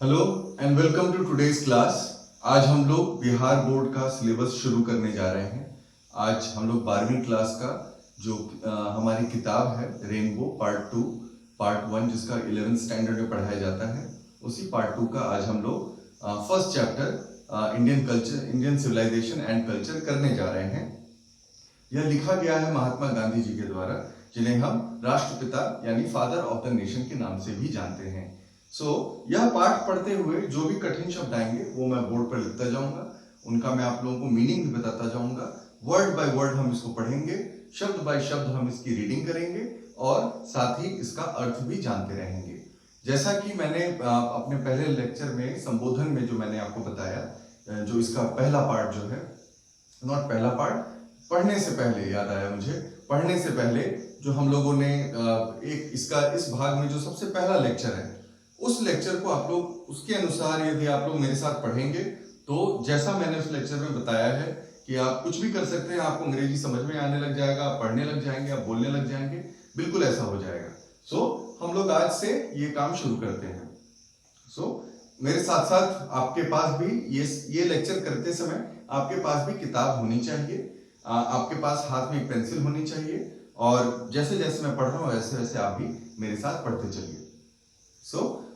Hello and welcome to today's class. आज हम लोग बिहार बोर्ड का सिलेबस शुरू करने जा रहे हैं। आज हम लोग 12वीं क्लास का जो हमारी किताब है रेनबो पार्ट 2 पार्ट 1 जिसका 11th स्टैंडर्ड में पढ़ाया जाता है, उसी पार्ट 2 का आज हम लोग first chapter Indian culture, Indian civilisation and culture करने जा रहे हैं। यह लिखा गया है महात्मा गांधी जी के द्वारा, जिन्हें हम राष्ट्रपिता यानी फादर ऑफ द नेशन के नाम से भी जानते हैं। यह पाठ पढ़ते हुए जो भी कठिन शब्द आएंगे वो मैं बोर्ड पर लिखता जाऊंगा, उनका मैं आप लोगों को मीनिंग भी बताता जाऊंगा। वर्ड बाय वर्ड हम इसको पढ़ेंगे, शब्द बाय शब्द हम इसकी रीडिंग करेंगे और साथ ही इसका अर्थ भी जानते रहेंगे। जैसा कि मैंने अपने पहले लेक्चर में संबोधन में जो मैंने आपको बताया, जो इसका पहला पार्ट जो है, नॉट पहला पार्ट, पढ़ने से पहले याद आया मुझे, पढ़ने से पहले जो हम लोगों ने एक इसका इस भाग में जो सबसे पहला लेक्चर है, उस लेक्चर को आप लोग उसके अनुसार यदि आप लोग मेरे साथ पढ़ेंगे तो जैसा मैंने उस लेक्चर में बताया है कि आप कुछ भी कर सकते हैं, आपको अंग्रेजी समझ में आने लग जाएगा, आप पढ़ने लग जाएंगे, आप बोलने लग जाएंगे, बिल्कुल ऐसा हो जाएगा। हम लोग आज से ये काम शुरू करते हैं। मेरे साथ साथ आपके पास भी ये लेक्चर करते समय आपके पास भी किताब होनी चाहिए, आपके पास हाथ में एक पेंसिल होनी चाहिए और जैसे जैसे मैं पढ़ रहा हूँ वैसे वैसे आप भी मेरे साथ पढ़ते चलिए।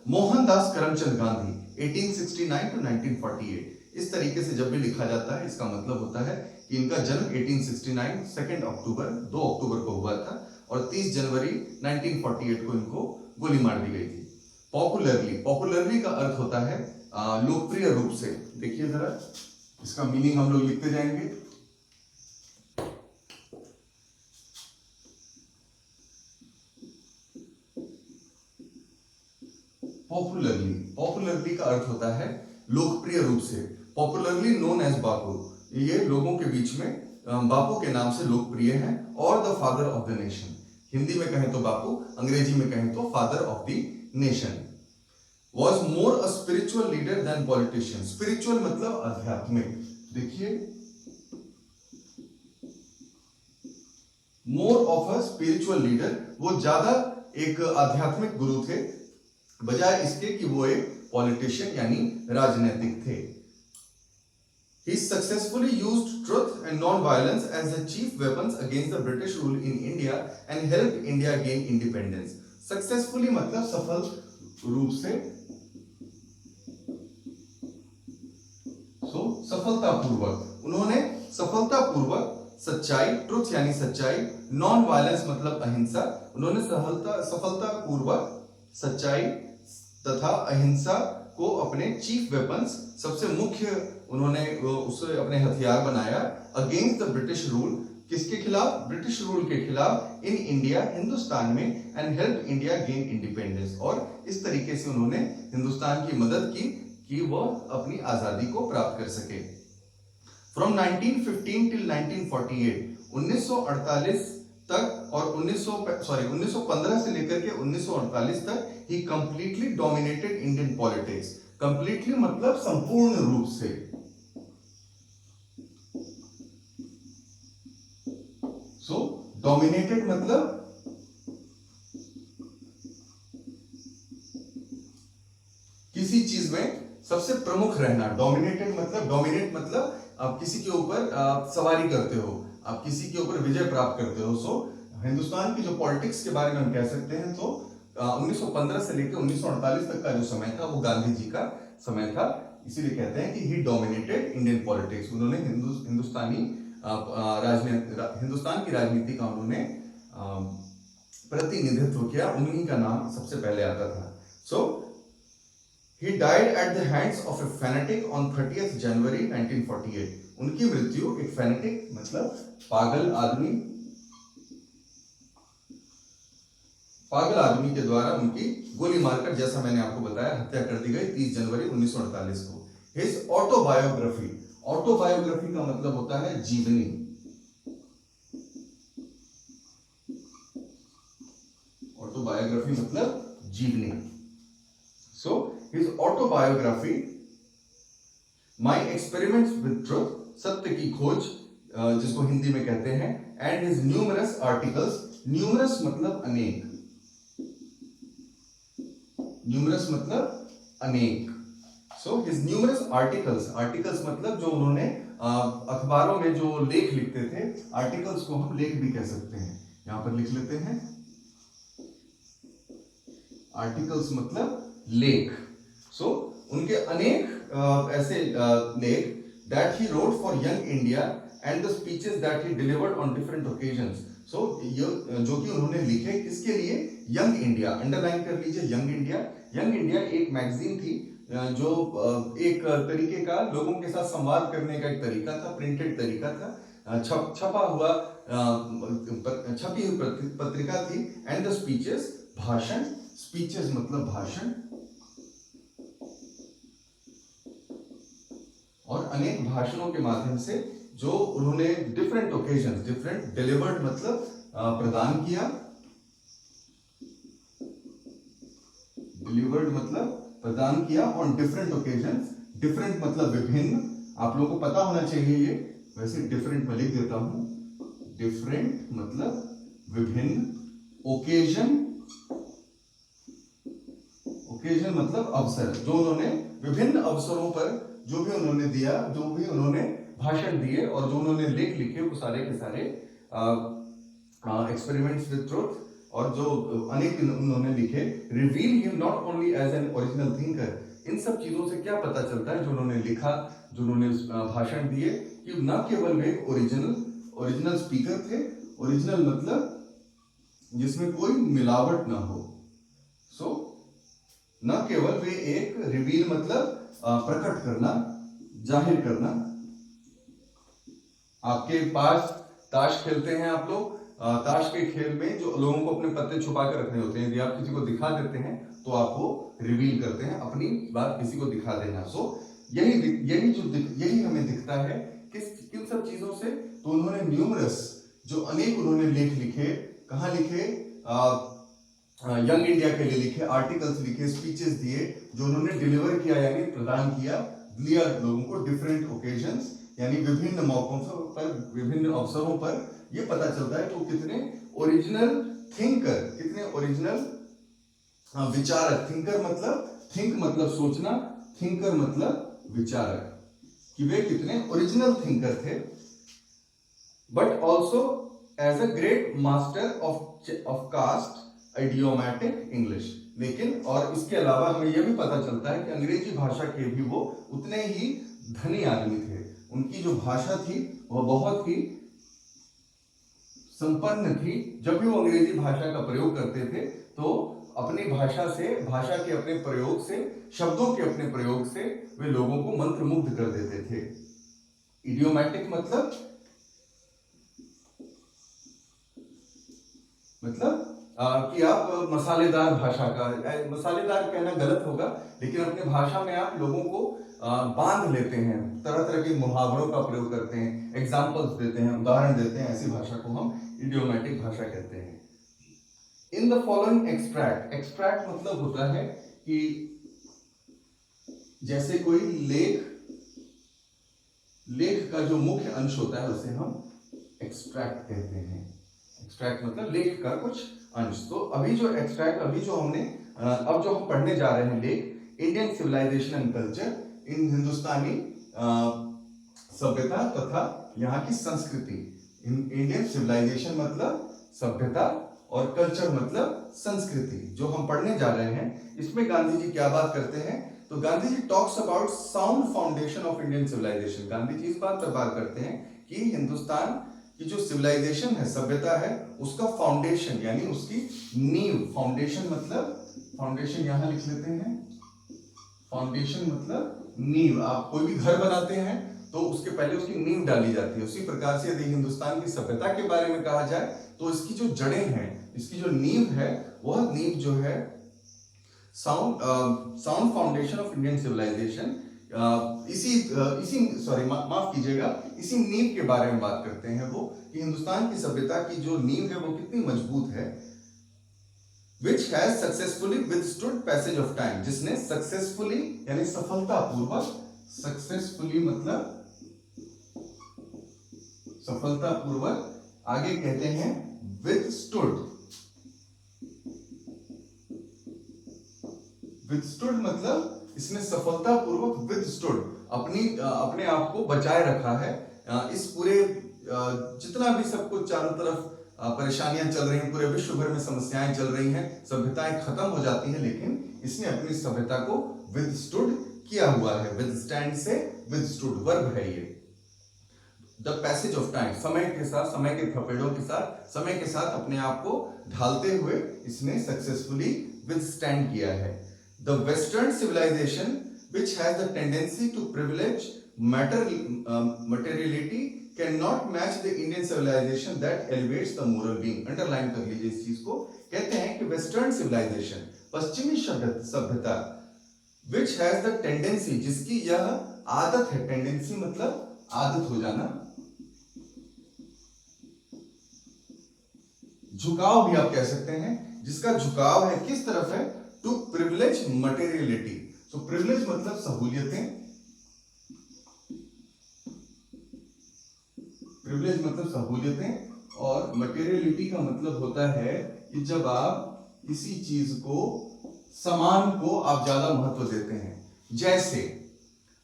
मोहनदास करमचंद गांधी 1869 टू 1948, इस तरीके से जब भी लिखा जाता है इसका मतलब होता है कि इनका जन्म 1869 2 अक्टूबर को हुआ था और 30 जनवरी 1948 को इनको गोली मार दी गई थी। पॉपुलरली का अर्थ होता है लोकप्रिय रूप से। देखिए जरा इसका मीनिंग हम लोग लिखते जाएंगे। पॉपुलरली का अर्थ होता है लोकप्रिय रूप से। पॉपुलरली नोन एज बापू, ये लोगों के बीच में बापू के नाम से लोकप्रिय है। और the father of the nation, Hindi में कहें तो बापू, अंग्रेजी में कहें तो father of the nation. Was more a spiritual leader than politician. Spiritual मतलब आध्यात्मिक। देखिए, more of a spiritual leader, वो ज्यादा एक आध्यात्मिक गुरु थे बजाय इसके कि वो एक पॉलिटिशियन यानी राजनीतिक थे। He successfully used truth and non-violence as the chief weapons against the British rule in India and helped India gain independence. Successfully मतलब सफल रूप से, सफलतापूर्वक, उन्होंने सफलतापूर्वक सच्चाई, ट्रुथ यानी सच्चाई, नॉन वायलेंस मतलब अहिंसा, उन्होंने सफलतापूर्वक सच्चाई तथा अहिंसा को अपने चीफ वेपन्स, सबसे मुख्य उन्होंने उसे अपने हथियार बनाया, अगेंस्ट द ब्रिटिश रूल, किसके खिलाफ? ब्रिटिश रूल के खिलाफ, इन इंडिया, हिंदुस्तान में, and help India gain independence, और इस तरीके से उन्होंने हिंदुस्तान की मदद की कि वह अपनी आजादी को प्राप्त कर सके। फ्रॉम 1915 टिल 1948, 1948 तक और 1915 से लेकर के 1948 तक ही completely dominated Indian politics. Completely मतलब संपूर्ण रूप से, डोमिनेटेड मतलब किसी चीज में सबसे प्रमुख रहना। डोमिनेट मतलब आप किसी के ऊपर सवारी करते हो, आप किसी के ऊपर विजय प्राप्त करते हो। हिंदुस्तान की जो पॉलिटिक्स के बारे में हम कह सकते हैं, तो 1915 से लेकर 1948 तक का जो समय था वो गांधी जी का समय था, इसीलिए कहते हैं कि ही डोमिनेटेड इंडियन पॉलिटिक्स। उन्होंने हिंदुस्तान की राजनीति का उन्होंने प्रतिनिधित्व किया, उन्हीं का नाम सबसे पहले आता था। He died at the hands of a fanatic on 30th January 1948. उनकी मृत्यु एक फैनेटिक मतलब पागल आदमी के द्वारा उनकी गोली मारकर, जैसा मैंने आपको बताया, हत्या कर दी गई 30 जनवरी 1948 को। His autobiography, ऑटोबायोग्राफी का मतलब होता है जीवनी। ऑटोबायोग्राफी मतलब जीवनी। His autobiography, My Experiments with Truth, सत्य की खोज, जिसको हिंदी में कहते हैं, and his numerous articles, numerous मतलब अनेक, न्यूमरस मतलब अनेक, so his numerous articles, articles मतलब जो उन्होंने अखबारों में जो लेख लिखते थे, आर्टिकल्स को हम लेख भी कह सकते हैं। यहां पर लिख लेते हैं, आर्टिकल्स मतलब लेख। सो उनके अनेक ऐसे लेख that he wrote for Young India and the speeches that he delivered on different occasions. So ये जो कि उन्होंने लिखे किसके लिए, यंग इंडिया, अंडरलाइन कर लीजिए यंग इंडिया। यंग इंडिया एक मैगजीन थी जो एक तरीके का लोगों के साथ संवाद करने का एक तरीका था, प्रिंटेड तरीका था, छपा हुआ छपी हुई पत्रिका थी। एंड द स्पीचेस, भाषण, स्पीचेस मतलब भाषण, और अनेक भाषणों के माध्यम से जो उन्होंने डिफरेंट ओकेजन्स, डिफरेंट, डिलीवर्ड मतलब प्रदान किया, डिलीवर्ड मतलब प्रदान किया ऑन डिफरेंट ओकेजन्स। डिफरेंट मतलब विभिन्न, आप लोगों को पता होना चाहिए ये, वैसे डिफरेंट में लिख देता हूं, डिफरेंट मतलब विभिन्न, ओकेजन, ओकेजन मतलब अवसर, जो उन्होंने विभिन्न अवसरों पर जो भी उन्होंने दिया, जो भी उन्होंने भाषण दिए और जो उन्होंने लेख लिखे, वो सारे के सारे एक्सपेरिमेंट्स विद ट्रुथ और जो अनेक उन्होंने लिखे, reveal him not only as an original thinker. इन सब चीजों से क्या पता चलता है, जो उन्होंने लिखा, जो उन्होंने भाषण दिए, कि न केवल वे ओरिजिनल स्पीकर थे, ओरिजिनल मतलब जिसमें कोई मिलावट ना हो। सो न केवल वे एक, रिवील मतलब प्रकट करना, जाहिर करना। आपके पास ताश खेलते हैं आप लोग, ताश के खेल में जो लोगों को अपने पत्ते छुपा कर रखने होते हैं, यदि आप किसी को दिखा देते हैं तो आप वो रिवील करते हैं, अपनी बात किसी को दिखा देना। सो यही हमें दिखता है किन सब चीजों से। तो उन्होंने न्यूमरस, जो अनेक उन्होंने लेख लिखे, कहाँ लिखे, यंग इंडिया के लिए लिखे, आर्टिकल्स लिखे, स्पीचेस दिए, जो उन्होंने डिलीवर किया यानी प्रदान किया, दिया लोगों को डिफरेंट ओकेजन्स, यानी विभिन्न मौकों पर, विभिन्न अवसरों पर। ये पता चलता है कि वो कितने ओरिजिनल थिंकर, कितने ओरिजिनल विचारक। थिंकर मतलब, थिंक मतलब सोचना, थिंकर मतलब विचारक, कि वे कितने ओरिजिनल थिंकर थे। But also as a great master of chaste idiomatic English. लेकिन और इसके अलावा हमें यह भी पता चलता है कि अंग्रेजी भाषा के भी वो उतने ही धनी आदमी थे। उनकी जो भाषा थी वह बहुत ही संपन्न थी। जब भी वो अंग्रेजी भाषा का प्रयोग करते थे तो अपनी भाषा से, भाषा के अपने प्रयोग से, शब्दों के अपने प्रयोग से वे लोगों को मंत्रमुग्ध कर देते थे। इडियोमैटिक मतलब कि आप मसालेदार भाषा का, मसालेदार कहना गलत होगा, लेकिन अपने भाषा में आप लोगों को बांध लेते हैं, तरह तरह के मुहावरों का प्रयोग करते हैं, एग्जाम्पल्स देते हैं, उदाहरण देते हैं, ऐसी भाषा को हम इडियोमैटिक भाषा कहते हैं। In the following extract, extract मतलब होता है कि जैसे कोई लेख का जो मुख्य अंश होता है उसे हम एक्सट्रैक्ट कहते हैं। एक्सट्रैक्ट मतलब लेख का कुछ अंश। तो अभी जो एक्सट्रैक्ट, अभी जो हमने अब जो हम पढ़ने जा रहे हैं लेख, इंडियन सिविलाइजेशन एंड कल्चर, इन हिंदुस्तानी सभ्यता तथा यहाँ की संस्कृति। इंडियन सिविलाइजेशन मतलब सभ्यता और कल्चर मतलब संस्कृति, जो हम पढ़ने जा रहे हैं, इसमें गांधी जी क्या बात करते हैं। तो Gandhi ji talks about sound foundation of Indian civilisation. Gandhi ji इस बात पर बात करते हैं कि हिंदुस्तान की जो सिविलाइजेशन है, सभ्यता है, उसका फाउंडेशन यानी उसकी नींव। फाउंडेशन मतलब, फाउंडेशन यहां लिख लेते हैं, फाउंडेशन मतलब नींव। आप कोई भी घर बनाते हैं तो उसके पहले उसकी नींव डाली जाती है। उसी प्रकार से यदि हिंदुस्तान की सभ्यता के बारे में कहा जाए तो इसकी जो जड़ें हैं, इसकी जो नींव है, वह नींव जो है sound foundation of Indian civilisation, माफ कीजिएगा, इसी नींव के बारे में बात करते हैं वो, कि हिंदुस्तान की सभ्यता की जो नींव है वो कितनी मजबूत है। Which has successfully withstood passage of time, जिसने सक्सेसफुली यानी सफलतापूर्वक, सक्सेसफुली मतलब सफलतापूर्वक, आगे कहते हैं withstood, withstood मतलब इसने सफलतापूर्वक विदस्टूड अपने आप को बचाए रखा है। इस पूरे जितना भी सब कुछ चारों तरफ परेशानियां चल रही हैं, पूरे विश्व भर में समस्याएं चल रही हैं, सभ्यताएं खत्म हो जाती हैं, लेकिन इसने अपनी सभ्यता को विदस्टूड किया हुआ है। विदस्टैंड से विदस्टूड वर्ब है ये। द पैसेज ऑफ टाइम, समय के साथ, समय के थपेड़ों के साथ, समय के साथ अपने आप को ढालते हुए इसने सक्सेसफुली विदस्टैंड किया है। The western civilisation which has the tendency to privilege materiality cannot match the Indian civilization that elevates the moral being। Underline कर लीजिए इस चीज को। कहते हैं कि वेस्टर्न सिविलाइजेशन, पश्चिमी सभ्यता, which has the tendency, जिसकी यह आदत है, टेंडेंसी मतलब आदत हो जाना, झुकाव भी आप कह सकते हैं, जिसका झुकाव है किस तरफ है, टू प्रिविलेज मटेरियलिटी। तो प्रिविलेज मतलब सहूलियतें, प्रिविलेज मतलब सहूलियतें, और मटेरियलिटी का मतलब होता है कि जब आप किसी चीज को, सामान को आप ज्यादा महत्व देते हैं। जैसे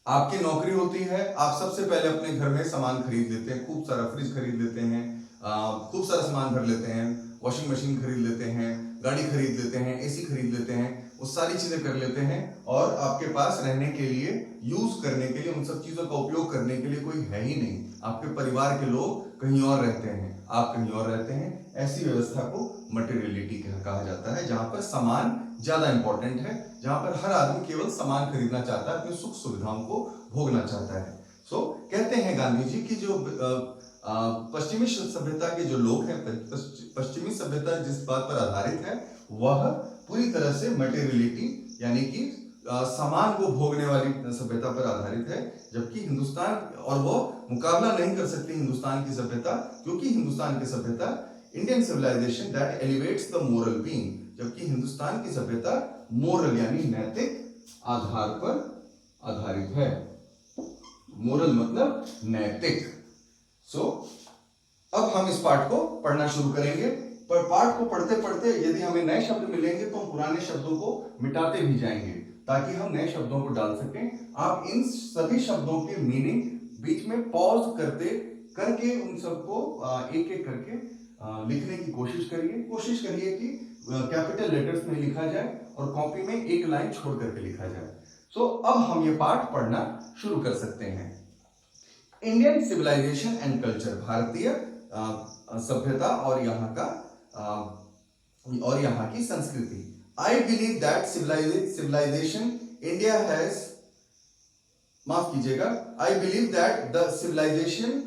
आपकी नौकरी होती है, आप सबसे पहले अपने घर में सामान खरीद लेते हैं, खूब सारा फ्रिज खरीद लेते हैं, खूब सारा सामान भर लेते हैं, वॉशिंग मशीन खरीद लेते हैं, गाड़ी खरीद लेते हैं, एसी खरीद लेते हैं, वो सारी चीजें कर लेते हैं, और आपके पास रहने के लिए, यूज करने के लिए, उन सब चीजों का उपयोग करने के लिए कोई है ही नहीं। आपके परिवार के लोग कहीं और रहते हैं, आप कहीं और रहते हैं। ऐसी व्यवस्था को मटेरियलिटी कहा जाता है, जहां पर सामान ज्यादा इंपॉर्टेंट है, जहां पर हर आदमी केवल सामान खरीदना चाहता है, अपनी सुख सुविधाओं को भोगना चाहता है। सो कहते हैं गांधी जी की जो पश्चिमी सभ्यता के जो लोग हैं, पश्चिमी सभ्यता जिस बात पर आधारित है, वह पूरी तरह से मटेरियलिटी यानी कि सामान को भोगने वाली सभ्यता पर आधारित है, जबकि हिंदुस्तान, और वो मुकाबला नहीं कर सकती हिंदुस्तान की सभ्यता, क्योंकि हिंदुस्तान की सभ्यता, Indian civilisation that elevates the moral being, जबकि हिंदुस्तान की सभ्यता मोरल यानी नैतिक आधार पर आधारित है। मोरल मतलब नैतिक। अब हम इस पाठ को पढ़ना शुरू करेंगे, पर पाठ को पढ़ते पढ़ते यदि हमें नए शब्द मिलेंगे तो हम पुराने शब्दों को मिटाते भी जाएंगे, ताकि हम नए शब्दों को डाल सकें। आप इन सभी शब्दों के मीनिंग बीच में पॉज करके उन सबको एक एक करके लिखने की कोशिश करिए कि कैपिटल लेटर्स में लिखा जाए और कॉपी में एक लाइन छोड़ करके लिखा जाए। अब हम ये पाठ पढ़ना शुरू कर सकते हैं। इंडियन सिविलाइजेशन एंड कल्चर, भारतीय सभ्यता और यहाँ की संस्कृति। I believe that civilisation India has, माफ कीजिएगा, I believe that the civilisation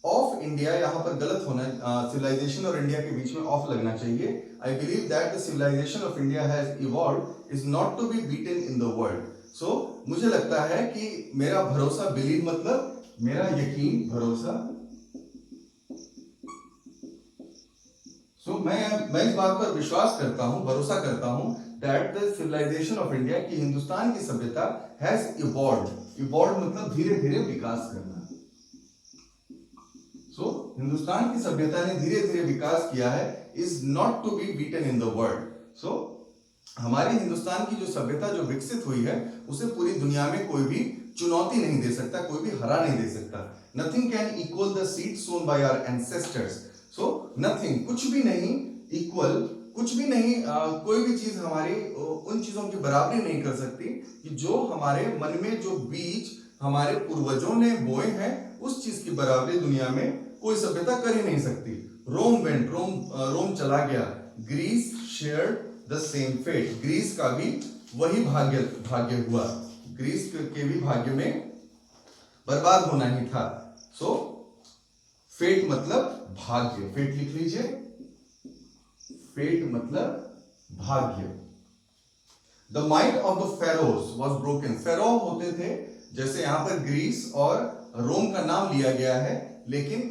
of India, यहां पर गलत होना, सिविलाइजेशन और इंडिया के बीच में ऑफ लगना चाहिए। I believe that the civilisation of India has evolved is not to be beaten in the world. मुझे लगता है कि मेरा भरोसा, बिलीव मतलब मेरा यकीन, भरोसा, मैं इस बात पर विश्वास करता हूं, भरोसा करता हूं, that the civilisation of India, की हिंदुस्तान की सभ्यता, हैज इवॉल्व्ड मतलब धीरे धीरे विकास करना। हिंदुस्तान की सभ्यता ने धीरे धीरे विकास किया है, is not to be beaten in the world. हमारी हिंदुस्तान की जो सभ्यता जो विकसित हुई है, उसे पूरी दुनिया में कोई भी चुनौती नहीं दे सकता, कोई भी हरा नहीं दे सकता। Nothing can equal the seed sown by our ancestors. Nothing, कुछ भी नहीं इक्वल, कुछ भी नहीं, कोई भी चीज हमारी उन चीजों की बराबरी नहीं कर सकती कि जो हमारे मन में जो बीज हमारे पूर्वजों ने बोए हैं, उस चीज की बराबरी दुनिया में कोई सभ्यता कर ही नहीं सकती। रोम चला गया, Greece shared the same fate, Greece का भी वही भाग्य हुआ, ग्रीस के भी भाग्य में बर्बाद होना ही था। फेट मतलब भाग्य, फेट लिख लीजिए, फेट मतलब भाग्य। The might of the pharaohs was broken, pharaoh होते थे, जैसे यहां पर ग्रीस और रोम का नाम लिया गया है, लेकिन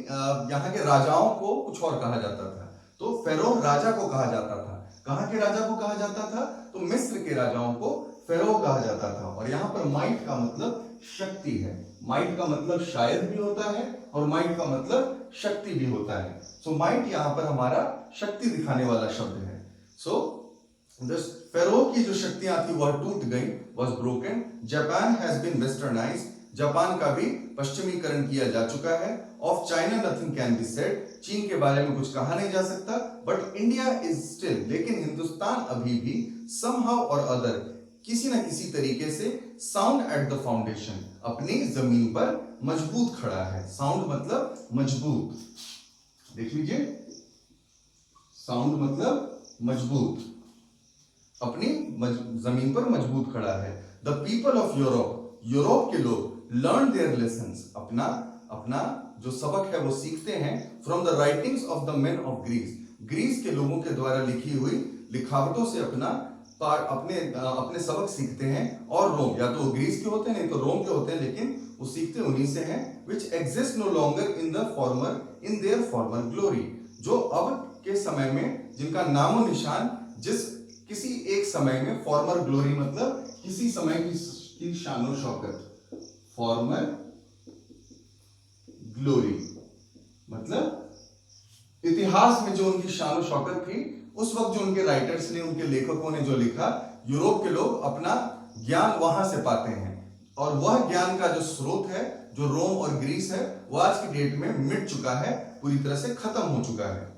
यहाँ के राजाओं को कुछ और कहा जाता था। तो फेरो राजा को कहा जाता था। कहां के राजा को कहा जाता था? तो मिस्र के राजाओं को फेरो कहा जाता था। और यहाँ पर माइट का मतलब शक्ति है। माइट का मतलब शायद भी होता है और माइट का मतलब शक्ति भी होता है। माइट यहाँ पर हमारा शक्ति दिखाने वाला शब्द है। फेरो की जो शक्तियां थी वह टूट गई, was broken. Japan has been westernised, Japan का भी पश्चिमीकरण किया जा चुका है। Of China nothing can be said, चीन के बारे में कुछ कहा नहीं जा सकता। बट इंडिया इज स्टिल, लेकिन हिंदुस्तान अभी भी समहाउ और अदर, किसी न किसी तरीके से साउंड एट द फाउंडेशन, अपनी जमीन पर मजबूत खड़ा है। साउंड मतलब मजबूत, देख लीजिए, साउंड मतलब मजबूत, अपनी जमीन पर मजबूत खड़ा है। The people of Europe, Europe के लोग, लर्न देयर लेसन्स, अपना अपना जो सबक है वो सीखते हैं। From the writings of the men of Greece, Greece के लोगों के द्वारा लिखी हुई लिखावटों से अपना अपने सबक सीखते हैं। और रोम, या तो ग्रीस के होते हैं नहीं तो रोम के होते हैं, लेकिन वो सीखते उन्हीं से हैं। Which exist no longer in the former, in their former glory, जो अब के समय में जिनका नामो निशान, जिस किसी एक समय में, फॉर्मर ग्लोरी मतलब किसी समय की शानो शौकत, फॉर्मर ग्लोरी मतलब इतिहास में जो उनकी शानो शौकत थी, उस वक्त जो उनके राइटर्स ने, उनके लेखकों ने जो लिखा, यूरोप के लोग अपना ज्ञान वहां से पाते हैं। और वह ज्ञान का जो स्रोत है, जो रोम और ग्रीस है, वो आज की डेट में मिट चुका है, पूरी तरह से खत्म हो चुका है।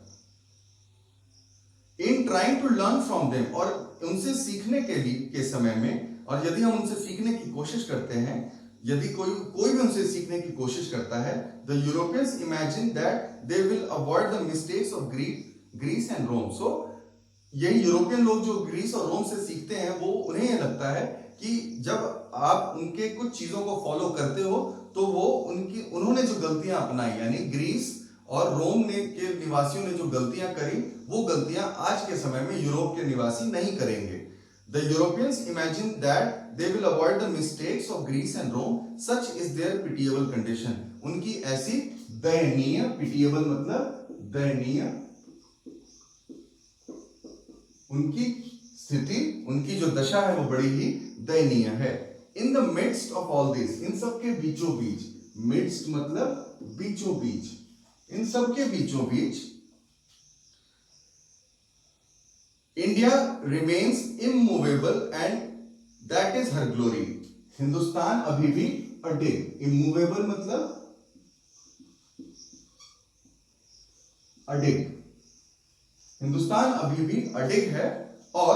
In trying to learn from them, और उनसे सीखने के समय में, और यदि हम उनसे सीखने की कोशिश करते हैं, यदि कोई भी उनसे सीखने की कोशिश करता है, the Europeans imagine that they will avoid the mistakes of Greece and Rome. So यही यूरोपियन लोग जो ग्रीस और रोम से सीखते हैं, वो उन्हें ये लगता है कि जब आप उनके कुछ चीजों को फॉलो करते हो तो वो उन्होंने जो गलतियां अपनाई, यानी ग्रीस और रोम के निवासियों ने जो गलतियां करी, वो गलतियां आज के समय में यूरोप के निवासी नहीं करेंगे। The Europeans imagine that they will avoid the mistakes of Greece and Rome. Such is their pitiable condition. उनकी ऐसी दयनीय, pitiable मतलब दयनीय, उनकी स्थिति, उनकी जो दशा है वो बड़ी ही दयनीय है। In the midst of all this, इन सब के बीचों बीच, midst मतलब बीचों बीच, इन सब के बीचों बीच India remains immovable and that is her glory. Hindustan अभी भी अडिग, इमूवेबल मतलब अडिग, हिंदुस्तान अभी भी अडिग है, और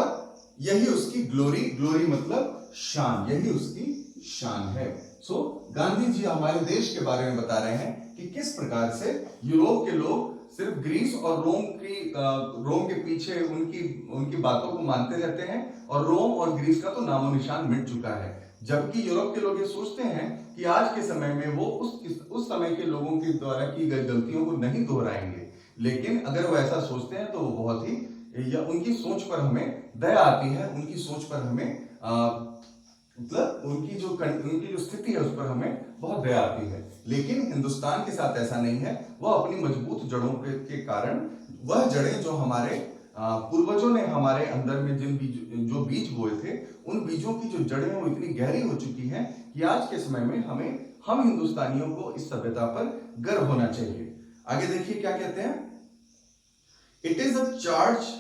यही उसकी ग्लोरी, ग्लोरी मतलब शान, यही उसकी शान है। सो गांधी जी हमारे देश के बारे में बता रहे हैं कि किस प्रकार से यूरोप के लोग सिर्फ ग्रीस और रोम के पीछे उनकी बातों को मानते रहते हैं, और रोम और ग्रीस का तो नामो निशान मिट चुका है। जबकि यूरोप के लोग ये सोचते हैं कि आज के समय में वो उस समय के लोगों के द्वारा की गई गलतियों को नहीं दोहराएंगे। लेकिन अगर वो ऐसा सोचते हैं तो वो बहुत ही, या उनकी सोच पर हमें दया आती है, उनकी सोच पर हमें मतलब उनकी जो स्थिति है उस पर हमें बहुत दया आती है। लेकिन हिंदुस्तान के साथ ऐसा नहीं है। वह अपनी मजबूत जड़ों के कारण, वह जड़ें जो हमारे पूर्वजों ने हमारे अंदर में जो बीज बोए थे, उन बीजों की जो जड़ें वो इतनी गहरी हो चुकी हैं कि आज के समय में हम हिंदुस्तानियों को इस सभ्यता पर गर्व होना चाहिए। आगे देखिए क्या कहते हैं। It is a charge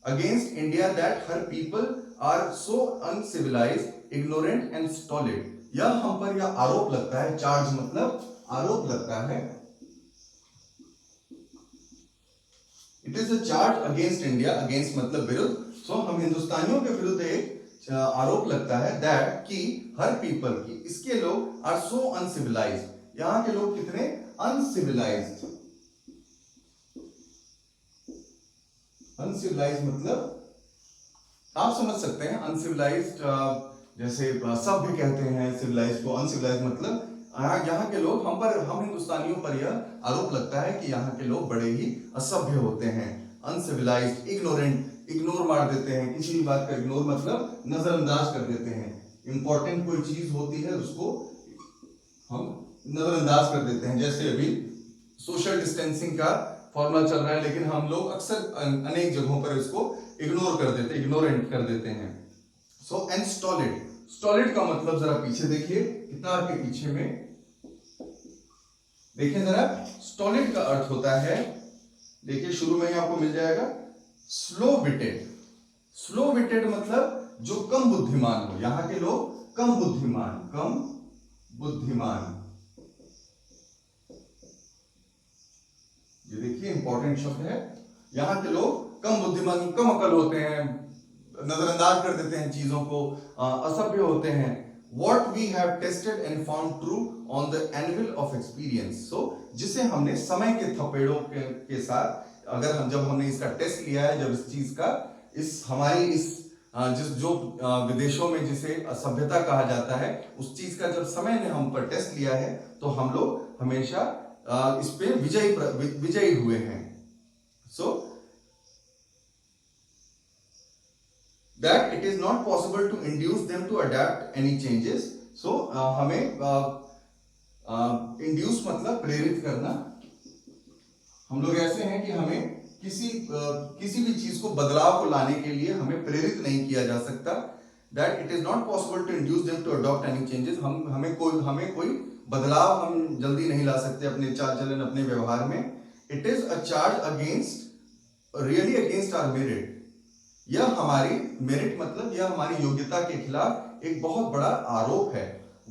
against India that her people are so uncivilised, ignorant and stolid. यह हम पर यह आरोप लगता है, चार्ज मतलब आरोप लगता है। It is a charge against India, against मतलब विरुद्ध। सो हम हिंदुस्तानियों के विरुद्ध एक आरोप लगता है दैट कि हर पीपल की, इसके लोग आर सो अनसिविलाइज्ड, यहां के लोग कितने अनसिविलाइज्ड। अनसिविलाइज्ड मतलब आप समझ सकते हैं, अनसिविलाइज्ड जैसे सभ्य कहते हैं सिविलाइज्ड को, अनसिविलाइज्ड मतलब यहाँ के लोग हम हिंदुस्तानियों पर यह आरोप लगता है कि यहाँ के लोग बड़े ही असभ्य होते हैं। अनसिविलाइज्ड, इग्नोरेंट, इग्नोर मार देते हैं, किसी भी बात का इग्नोर मतलब नजरअंदाज कर देते हैं। इंपॉर्टेंट कोई चीज होती है उसको हम नजरअंदाज कर देते हैं। जैसे अभी सोशल डिस्टेंसिंग का फॉर्मूला चल रहा है, लेकिन हम लोग अक्सर अनेक जगहों पर इसको इग्नोर कर देते हैं, इग्नोरेंट कर देते हैं। सो एंड स्टॉलिड, स्टॉलिड का मतलब जरा पीछे देखिए, किताब के पीछे में देखिए जरा, स्टॉलिड का अर्थ होता है, देखिए शुरू में ही आपको मिल जाएगा, स्लो विटेड। स्लो विटेड मतलब जो कम बुद्धिमान हो, यहाँ के लोग कम बुद्धिमान। ये देखिए इंपॉर्टेंट शब्द है, यहाँ के लोग कम बुद्धिमान, कम अकल होते हैं, नजरअंदाज कर देते हैं चीजों को, असभ्य होते हैं। What we have tested and found true on the anvil of experience. So जिसे हमने समय के थपेड़ों के साथ, अगर जब हमने इसका टेस्ट लिया है, जब इस चीज का, इस हमारी इस जो विदेशों में जिसे असभ्यता कहा जाता है, उस चीज का जब समय ने हम पर टेस्ट लिया है, तो हम लोग हमेशा इस पे विजयी हुए हैं। सो that it is not possible to induce them to adapt any changes. So हमें induce मतलब प्रेरित करना। हम लोग ऐसे हैं कि हमें किसी भी चीज को, बदलाव को लाने के लिए हमें प्रेरित नहीं किया जा सकता। That it is not possible to induce them to adopt any changes. हमें कोई बदलाव हम जल्दी नहीं ला सकते अपने चाल चलन, अपने व्यवहार में। It is a charge against our merit. यह हमारी मेरिट मतलब यह हमारी योग्यता के खिलाफ एक बहुत बड़ा आरोप है।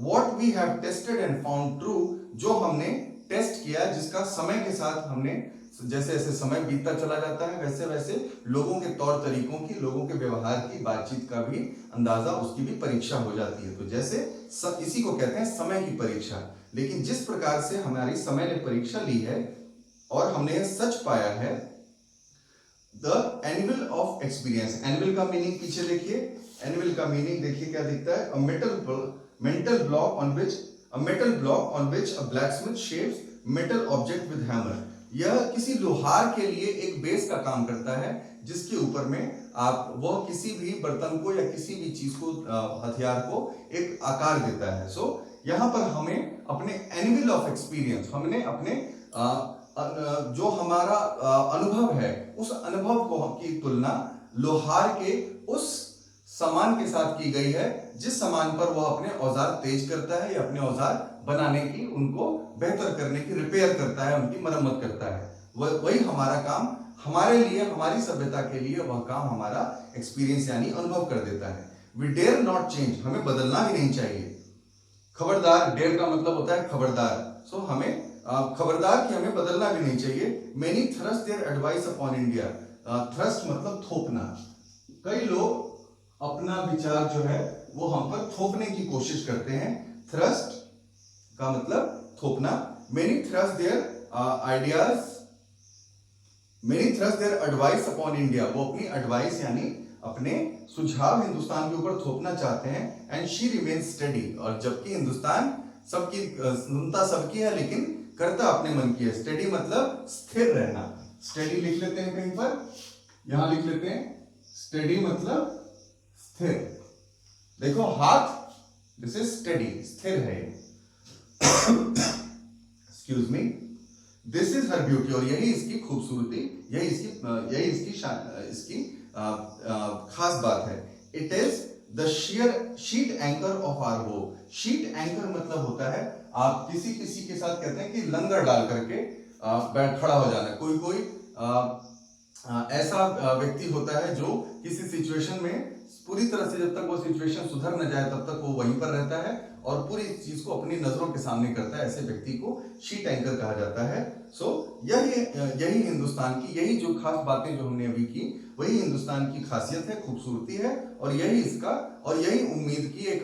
What we have tested and found true, जो हमने टेस्ट किया, जिसका समय के साथ हमने, जैसे जैसे समय बीतता चला जाता है, वैसे वैसे लोगों के तौर तरीकों की, लोगों के व्यवहार की, बातचीत का भी अंदाजा, उसकी भी परीक्षा हो जाती है। तो जैसे इसी को कहते हैं समय की परीक्षा। लेकिन जिस प्रकार से हमारी समय ने परीक्षा ली है और हमने यह सच पाया है, The anvil of experience. Anvil का मीनिंग पीछे देखिए, anvil का मीनिंग देखिए क्या दिखता है, a metal block on which a blacksmith shapes metal object with hammer. यह किसी लोहार के लिए एक बेस का काम करता है, जिसके ऊपर में वह किसी भी बर्तन को या किसी भी चीज को, हथियार को एक आकार देता है। सो यहाँ पर हमें अपने एनिमल ऑफ एक्सपीरियंस, हमने अपने जो हमारा अनुभव है, उस अनुभव को की तुलना लोहार के उस सामान के साथ की गई है, जिस सामान पर वह अपने औजार तेज करता है या अपने औजार बनाने की, उनको बेहतर करने की, रिपेयर करता है, उनकी मरम्मत करता है। वही हमारा काम, हमारे लिए, हमारी सभ्यता के लिए वह काम हमारा एक्सपीरियंस यानी अनुभव कर देता है। वी डेयर नॉट चेंज, हमें बदलना भी नहीं चाहिए। खबरदार, डेयर का मतलब होता है खबरदार। सो हमें खबरदार कि हमें बदलना भी नहीं चाहिए। Many thrust their advice upon India. Thrust मतलब थोपना। कई लोग अपना विचार जो है वो हम पर थोपने की कोशिश करते हैं। Thrust का मतलब थोपना। Many thrust their advice upon India. वो अपनी advice यानी अपने सुझाव हिंदुस्तान के ऊपर थोपना चाहते हैं। And she remains steady. और जबकि हिंदुस्तान सबकी सुनता सबकी है, लेकिन करता अपने मन की है। स्टेडी मतलब स्थिर रहना। स्टेडी लिख लेते हैं कहीं पर, यहां लिख लेते हैं, स्टेडी मतलब स्थिर। देखो हाथ, दिस इज स्टेडी, स्थिर है। Excuse me, this is her beauty, और यही इसकी खूबसूरती, यही इसकी खास बात है। It is the sheet anchor of our hope. Sheet anchor मतलब होता है, आप किसी के साथ कहते हैं कि लंगर डाल करके खड़ा हो जाना। कोई ऐसा व्यक्ति होता है जो किसी सिचुएशन में पूरी तरह से, जब तक वो सिचुएशन सुधर न जाए तब तक वो वहीं पर रहता है और पूरी चीज को अपनी नजरों के सामने करता है। ऐसे व्यक्ति को शीट एंकर कहा जाता है। सो यही हिंदुस्तान की, यही जो खास बातें जो हमने अभी की, वही हिंदुस्तान की खासियत है, खूबसूरती है, और यही उम्मीद की एक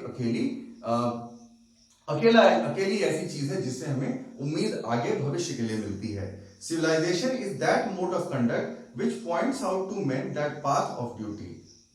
अकेली ऐसी चीज है जिससे हमें उम्मीद आगे भविष्य के लिए मिलती है। Civilisation is that mode of conduct which points out to man that path of duty,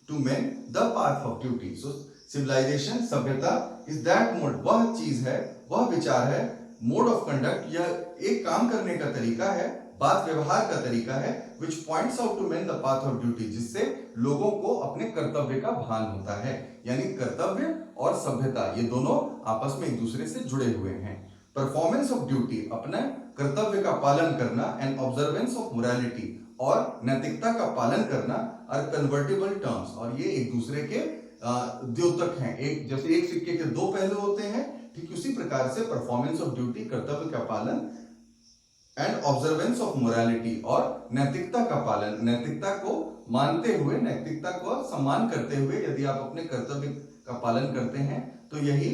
to man the path of duty. So civilisation, सभ्यता, इज दैट मोड, वह चीज है, वह विचार है, मोड ऑफ कंडक्ट, यह एक काम करने का तरीका है, बात व्यवहार का तरीका है, which points out to man the path of duty, जिससे लोगों को अपने कर्तव्य का भान होता है। यानी कर्तव्य और सभ्यता, ये दोनों आपस में एक दूसरे से जुड़े हुए हैं। परफॉर्मेंस ऑफ ड्यूटी, अपने कर्तव्य का पालन करना, एंड ऑब्जर्वेंस ऑफ मोरालिटी, और नैतिकता का पालन करना, आर कन्वर्टेबल टर्म्स, और ये एक दूसरे के द्योतक हैं। जैसे एक सिक्के के दो पहलू होते हैं, ठीक उसी प्रकार से परफॉर्मेंस ऑफ ड्यूटी, कर्तव्य का पालन, एंड ऑब्जर्वेंस ऑफ मोरालिटी, और नैतिकता का पालन, नैतिकता को मानते हुए, नैतिकता को सम्मान करते हुए यदि आप अपने कर्तव्य का पालन करते हैं तो यही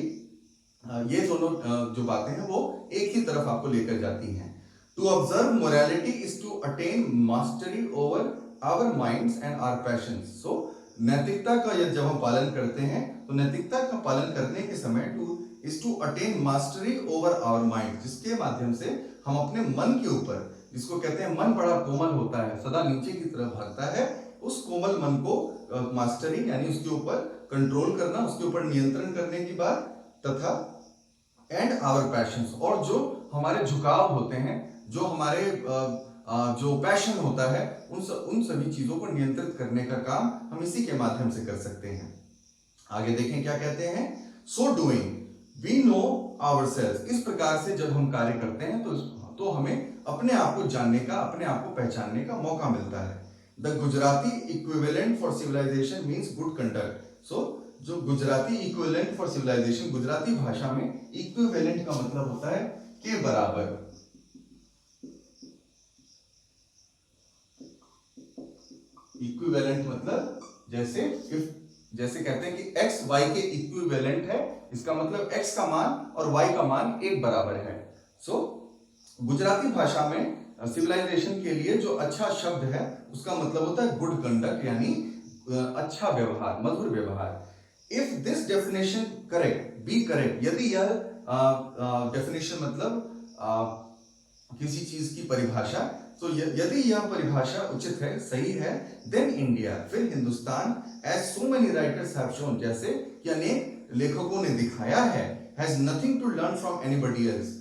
ये दोनों जो बातें हैं वो एक ही तरफ आपको लेकर जाती हैं। To observe morality is to attain mastery over our minds and our passions. So नैतिकता का जब हम पालन करते हैं तो नैतिकता का पालन करने के समय to attain mastery over our mind, जिसके माध्यम से हम अपने मन के ऊपर, जिसको कहते हैं मन बड़ा कोमल होता है, सदा नीचे की तरफ भागता है, उस कोमल मन को मास्टरी यानी उसके ऊपर कंट्रोल करना, उसके ऊपर नियंत्रण करने की बात, तथा एंड आवर पैशंस, और जो हमारे झुकाव होते हैं, जो हमारे जो पैशन होता है, उन सभी चीजों को नियंत्रित करने का काम हम इसी के माध्यम से कर सकते हैं। आगे देखें क्या कहते हैं। So doing we know ourselves, इस प्रकार से जब हम कार्य करते हैं तो हमें अपने आप को जानने का, अपने आप को पहचानने का मौका मिलता है। The Gujarati equivalent for civilisation means good conduct. So जो Gujarati equivalent for civilisation, Gujarati भाषा में इक्विवेलेंट का मतलब होता है के बराबर। इक्विवेलेंट मतलब जैसे कहते हैं कि x y के इक्विवेलेंट है, इसका मतलब x का मान और y का मान एक बराबर है। सो गुजराती भाषा में सिविलाइजेशन के लिए जो अच्छा शब्द है उसका मतलब होता है गुड कंडक्ट, यानी अच्छा व्यवहार, मधुर व्यवहार। If this definition be correct, यदि यह डेफिनेशन मतलब किसी चीज की परिभाषा, तो यदि यह परिभाषा उचित है, सही है, देन इंडिया, फिर Hindustan, as so many writers have shown, जैसे कि अनेक लेखकों ने दिखाया है, has nothing to learn from anybody else,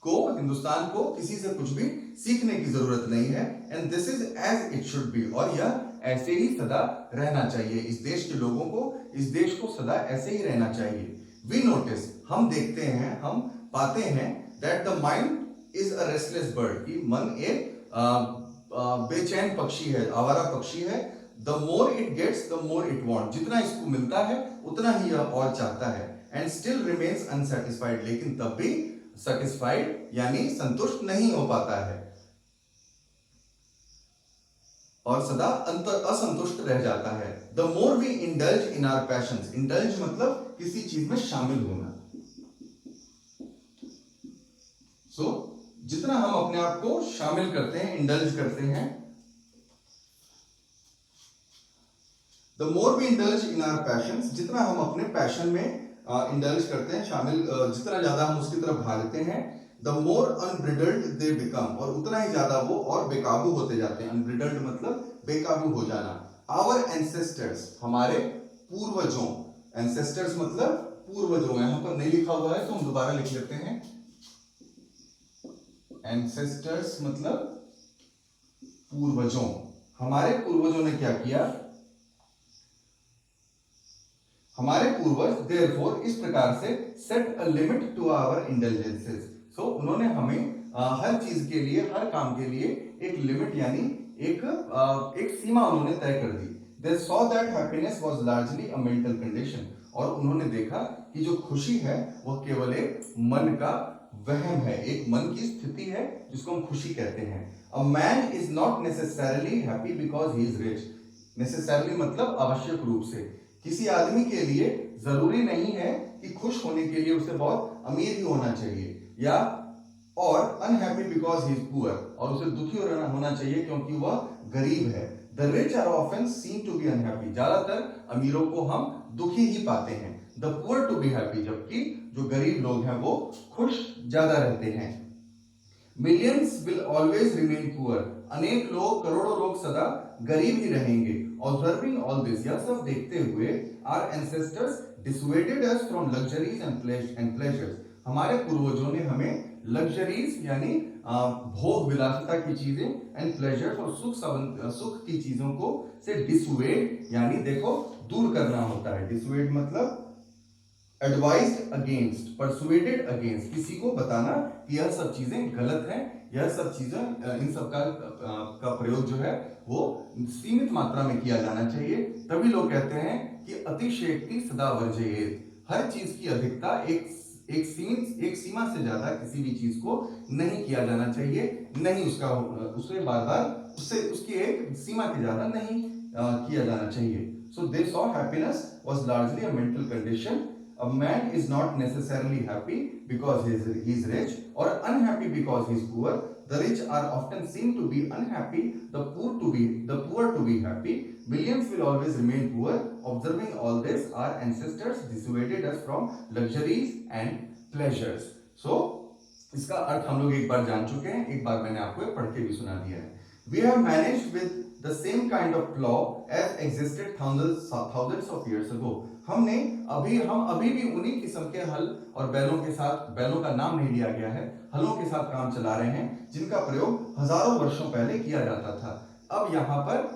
को हिंदुस्तान को किसी से कुछ भी सीखने की जरूरत नहीं है। And this is as it should be, और यह ऐसे ही सदा रहना चाहिए। इस देश के लोगों को, इस देश को सदा ऐसे ही रहना चाहिए। वी नोटिस, हम देखते हैं, हम पाते हैं, that the mind is a restless bird, कि मन एक बेचैन पक्षी है, आवारा पक्षी है। The more it gets the more it want, जितना इसको मिलता है उतना ही यह और चाहता है। एंड स्टिल रिमेन्स अनसैटिस्फाइड, लेकिन तब भी सेटिस्फाइड यानी संतुष्ट नहीं हो पाता है और सदा असंतुष्ट रह जाता है। The more we indulge in our passions, indulge मतलब किसी चीज में शामिल होना। सो जितना हम अपने आप को शामिल करते हैं, इंडल्ज करते हैं, the more we indulge in our passions, जितना हम अपने पैशन में इंडल्ज करते हैं, शामिल, जितना ज्यादा हम उसकी तरफ भागते हैं, the more unbridled they become, और उतना ही ज्यादा वो और बेकाबू होते जाते हैं। अनब्रिडल्ड मतलब बेकाबू हो जाना। आवर एंसेस्टर्स, हमारे पूर्वजों, एंसेस्टर्स मतलब पूर्वजों, यहां पर नहीं लिखा हुआ है तो हम दोबारा लिख लेते हैं। एंसेस्टर्स मतलब पूर्वजों, हमारे पूर्वजों ने क्या किया, हमारे पूर्वज देयरफॉर, इस प्रकार से, set a limit to our intelligences. So उन्होंने हमें हर चीज के लिए, हर काम के लिए एक लिमिट यानी एक सीमा उन्होंने तय कर दी। They saw that happiness was largely a mental condition, और उन्होंने देखा कि जो खुशी है वह केवल एक मन का वहम है, एक मन की स्थिति है जिसको हम खुशी कहते हैं। A man is not necessarily happy because he is rich, necessarily मतलब आवश्यक रूप से, किसी आदमी के लिए जरूरी नहीं है कि खुश होने के लिए उसे बहुत अमीर ही होना चाहिए, या और unhappy because he is poor, और उसे दुखी होना चाहिए क्योंकि वह गरीब है। The rich are often seen to be unhappy, ज्यादातर अमीरों को हम दुखी ही पाते हैं। The poor to be happy, जबकि जो गरीब लोग हैं वो खुश ज्यादा रहते हैं। Millions will always remain poor, अनेक लोग, करोड़ों लोग सदा गरीब ही रहेंगे। ऑब्जर्विंग ऑल दिस, यह सब देखते हुए, our ancestors dissuaded us from luxuries and pleasures, हमारे पूर्वजों ने हमें लग्जरीज यानी भोग विलासिता की चीजें, एंड प्लेजर्स और सुख की चीजों को से डिसुएड यानी देखो दूर करना होता है। डिसुएड मतलब एडवाइज्ड अगेंस्ट, परसुएडेड अगेंस्ट, किसी को बताना कि यह सब चीजें गलत हैं, यह सब चीजें, इन सब का प्रयोग जो है वो सीमित मात्रा में किया जाना चाहिए। तभी लोग कहते हैं कि अतिशयोक्ति सदा वर्जयेत, हर चीज की अधिकता एक सीमा से ज्यादा किसी भी चीज को नहीं किया जाना चाहिए, नहीं उससे बार बार उसकी एक सीमा के ज्यादा नहीं किया जाना चाहिए। So they saw happiness was largely a mental condition. A man is not necessarily happy because he is rich or unhappy because he is poor. The rich are often seen to be unhappy, the poor to be happy. Millions will always remain poor. Observing all this, our ancestors dissuaded us from luxuries and pleasures. So इसका अर्थ हम लोग एक बार जान चुके हैं, एक बार मैंने आपको पढ़ के भी सुना दिया है। We have managed with the same kind of plow as existed thousands of years ago. हम अभी भी उन्हीं किस्म के हल और बैलों का नाम नहीं लिया गया है, हलों के साथ काम चला रहे हैं जिनका प्रयोग हजारों वर्षों पहले किया जाता था। अब यहाँ पर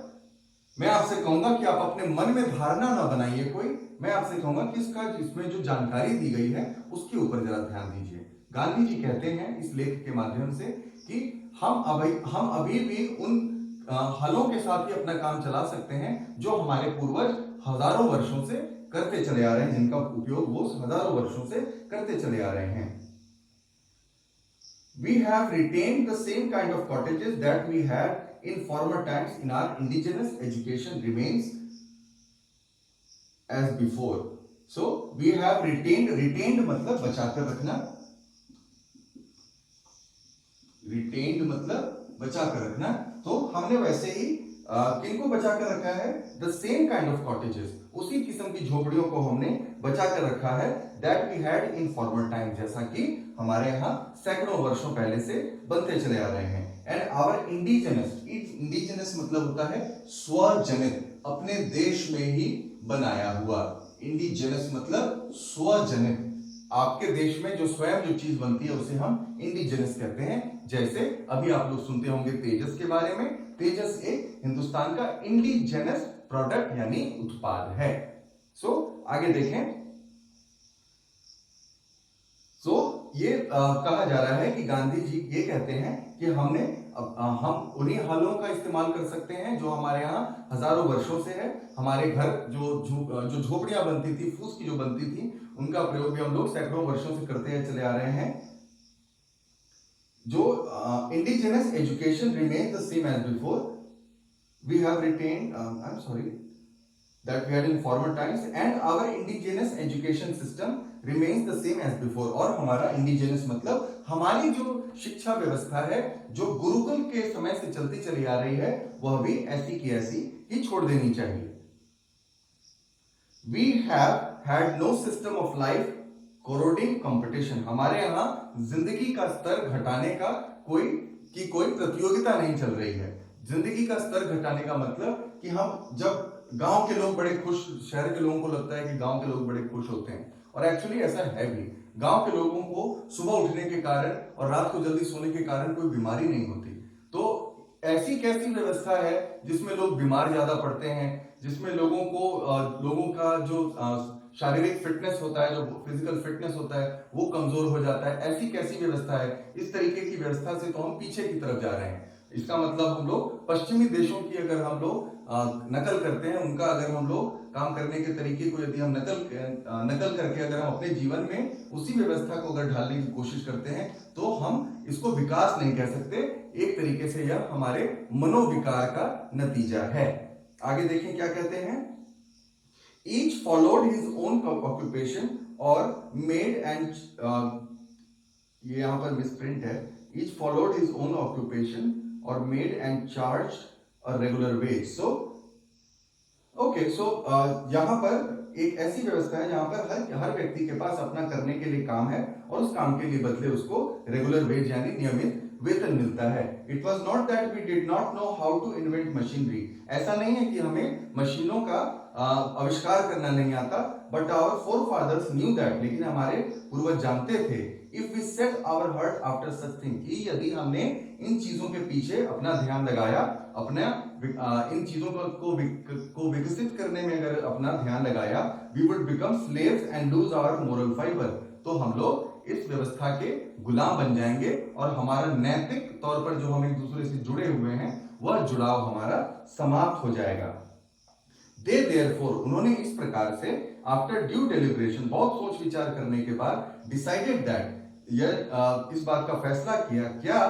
मैं आपसे कहूंगा कि आप अपने मन में धारणा ना बनाइए कोई, मैं आपसे कहूंगा कि इसमें जो जानकारी दी गई है उसके ऊपर जरा ध्यान दीजिए। गांधी जी कहते हैं इस लेख के माध्यम से कि हम अभी भी उन हलों के साथ ही अपना काम चला सकते हैं जो हमारे पूर्वज हजारों वर्षों से करते चले आ रहे हैं, जिनका उपयोग वो हजारों वर्षों से करते चले आ रहे हैं। We have retained the same kind of cottages that we had in former times in our indigenous education remains as before. So we have retained मतलब बचाकर रखना, retained मतलब बचाकर रखना, तो हमने वैसे ही किनको बचाकर रखा है? The same kind of cottages, उसी किस्म की झोपड़ियों को हमने बचाकर रखा है that we had in former time, जैसा कि हमारे यहाँ सैकड़ों वर्षों पहले से बनते चले आ रहे हैं। And our indigenous मतलब होता है स्वजनित, अपने देश में ही बनाया हुआ। इंडिजिनस मतलब स्वजनित, आपके देश में जो स्वयं जो चीज बनती है उसे हम इंडिजिनस कहते हैं। जैसे अभी आप लोग सुनते होंगे तेजस के बारे में, तेजस एक हिंदुस्तान का इंडिजिनस प्रोडक्ट यानी उत्पाद है। आगे देखें। ये कहा जा रहा है कि गांधी जी ये कहते हैं कि हम उन्हीं हलों का इस्तेमाल कर सकते हैं जो हमारे यहाँ हजारों वर्षों से है। हमारे घर जो झोपड़ियां बनती थी, फूस की जो बनती थी, उनका प्रयोग भी हम लोग सैकड़ों वर्षों से करते चले आ रहे हैं। जो indigenous education remain the same as before, we have retained that we had in former times, and our indigenous education system remains the same as before. और हमारा indigenous मतलब हमारी जो शिक्षा व्यवस्था है जो गुरुकुल के समय से चलती चली आ रही है, वह भी ऐसी की ऐसी ही छोड़ देनी चाहिए। We have had no system of life corroding competition. हमारे यहाँ जिंदगी का स्तर घटाने का कोई प्रतियोगिता नहीं चल रही है। जिंदगी का स्तर घटाने का मतलब कि हम जब गांव के लोग बड़े खुश, शहर के लोगों को लगता है कि गांव के लोग बड़े खुश होते हैं, और एक्चुअली ऐसा है भी। गांव के लोगों को सुबह उठने के कारण और रात को जल्दी सोने के कारण कोई बीमारी नहीं होती। तो ऐसी कैसी व्यवस्था है जिसमें लोग बीमार ज्यादा पड़ते हैं, जिसमें लोगों का जो शारीरिक फिटनेस होता है, जो फिजिकल फिटनेस होता है, वो कमजोर हो जाता है। ऐसी कैसी व्यवस्था है? इस तरीके की व्यवस्था से तो हम पीछे की तरफ जा रहे हैं। इसका मतलब हम लोग पश्चिमी देशों की अगर हम लोग नकल करते हैं, उनका अगर हम लोग काम करने के तरीके को यदि हम नकल करके अगर हम अपने जीवन में उसी व्यवस्था को अगर ढालने की कोशिश करते हैं, तो हम इसको विकास नहीं कह सकते। एक तरीके से यह हमारे मनोविकार का नतीजा है। आगे देखें क्या कहते हैं। Each followed his own occupation or made and ये यहाँ पर मिसप्रिंट है। Each followed his own occupation or made and charged a regular wage. यहाँ पर एक ऐसी व्यवस्था है जहां पर हर व्यक्ति के पास अपना करने के लिए काम है और उस काम के लिए बदले उसको रेगुलर वेज यानी नियमित वेतन मिलता है। It was not that we did not know how to invent machinery. ऐसा नहीं है कि हमें मशीनों का आविष्कार करना नहीं आता, but our forefathers knew that, लेकिन हमारे पूर्वज जानते थे। If we set our heart after such thing, कि यदि हमने इन चीजों के पीछे अपना ध्यान लगाया, इन चीजों को विकसित करने में अगर अपना ध्यान लगाया, we would become slaves and lose our moral fibre, तो हम लोग इस व्यवस्था के गुलाम बन जाएंगे और हमारा नैतिक तौर पर जो हम एक दूसरे से जुड़े हुए हैं वह जुड़ाव हमारा समाप्त हो जाएगा। दे देयरफॉर उन्होंने इस प्रकार से आफ्टर ड्यू डेलिब्रेशन बहुत सोच विचार करने के बाद डिसाइडेड दैट इस बात का फैसला किया क्या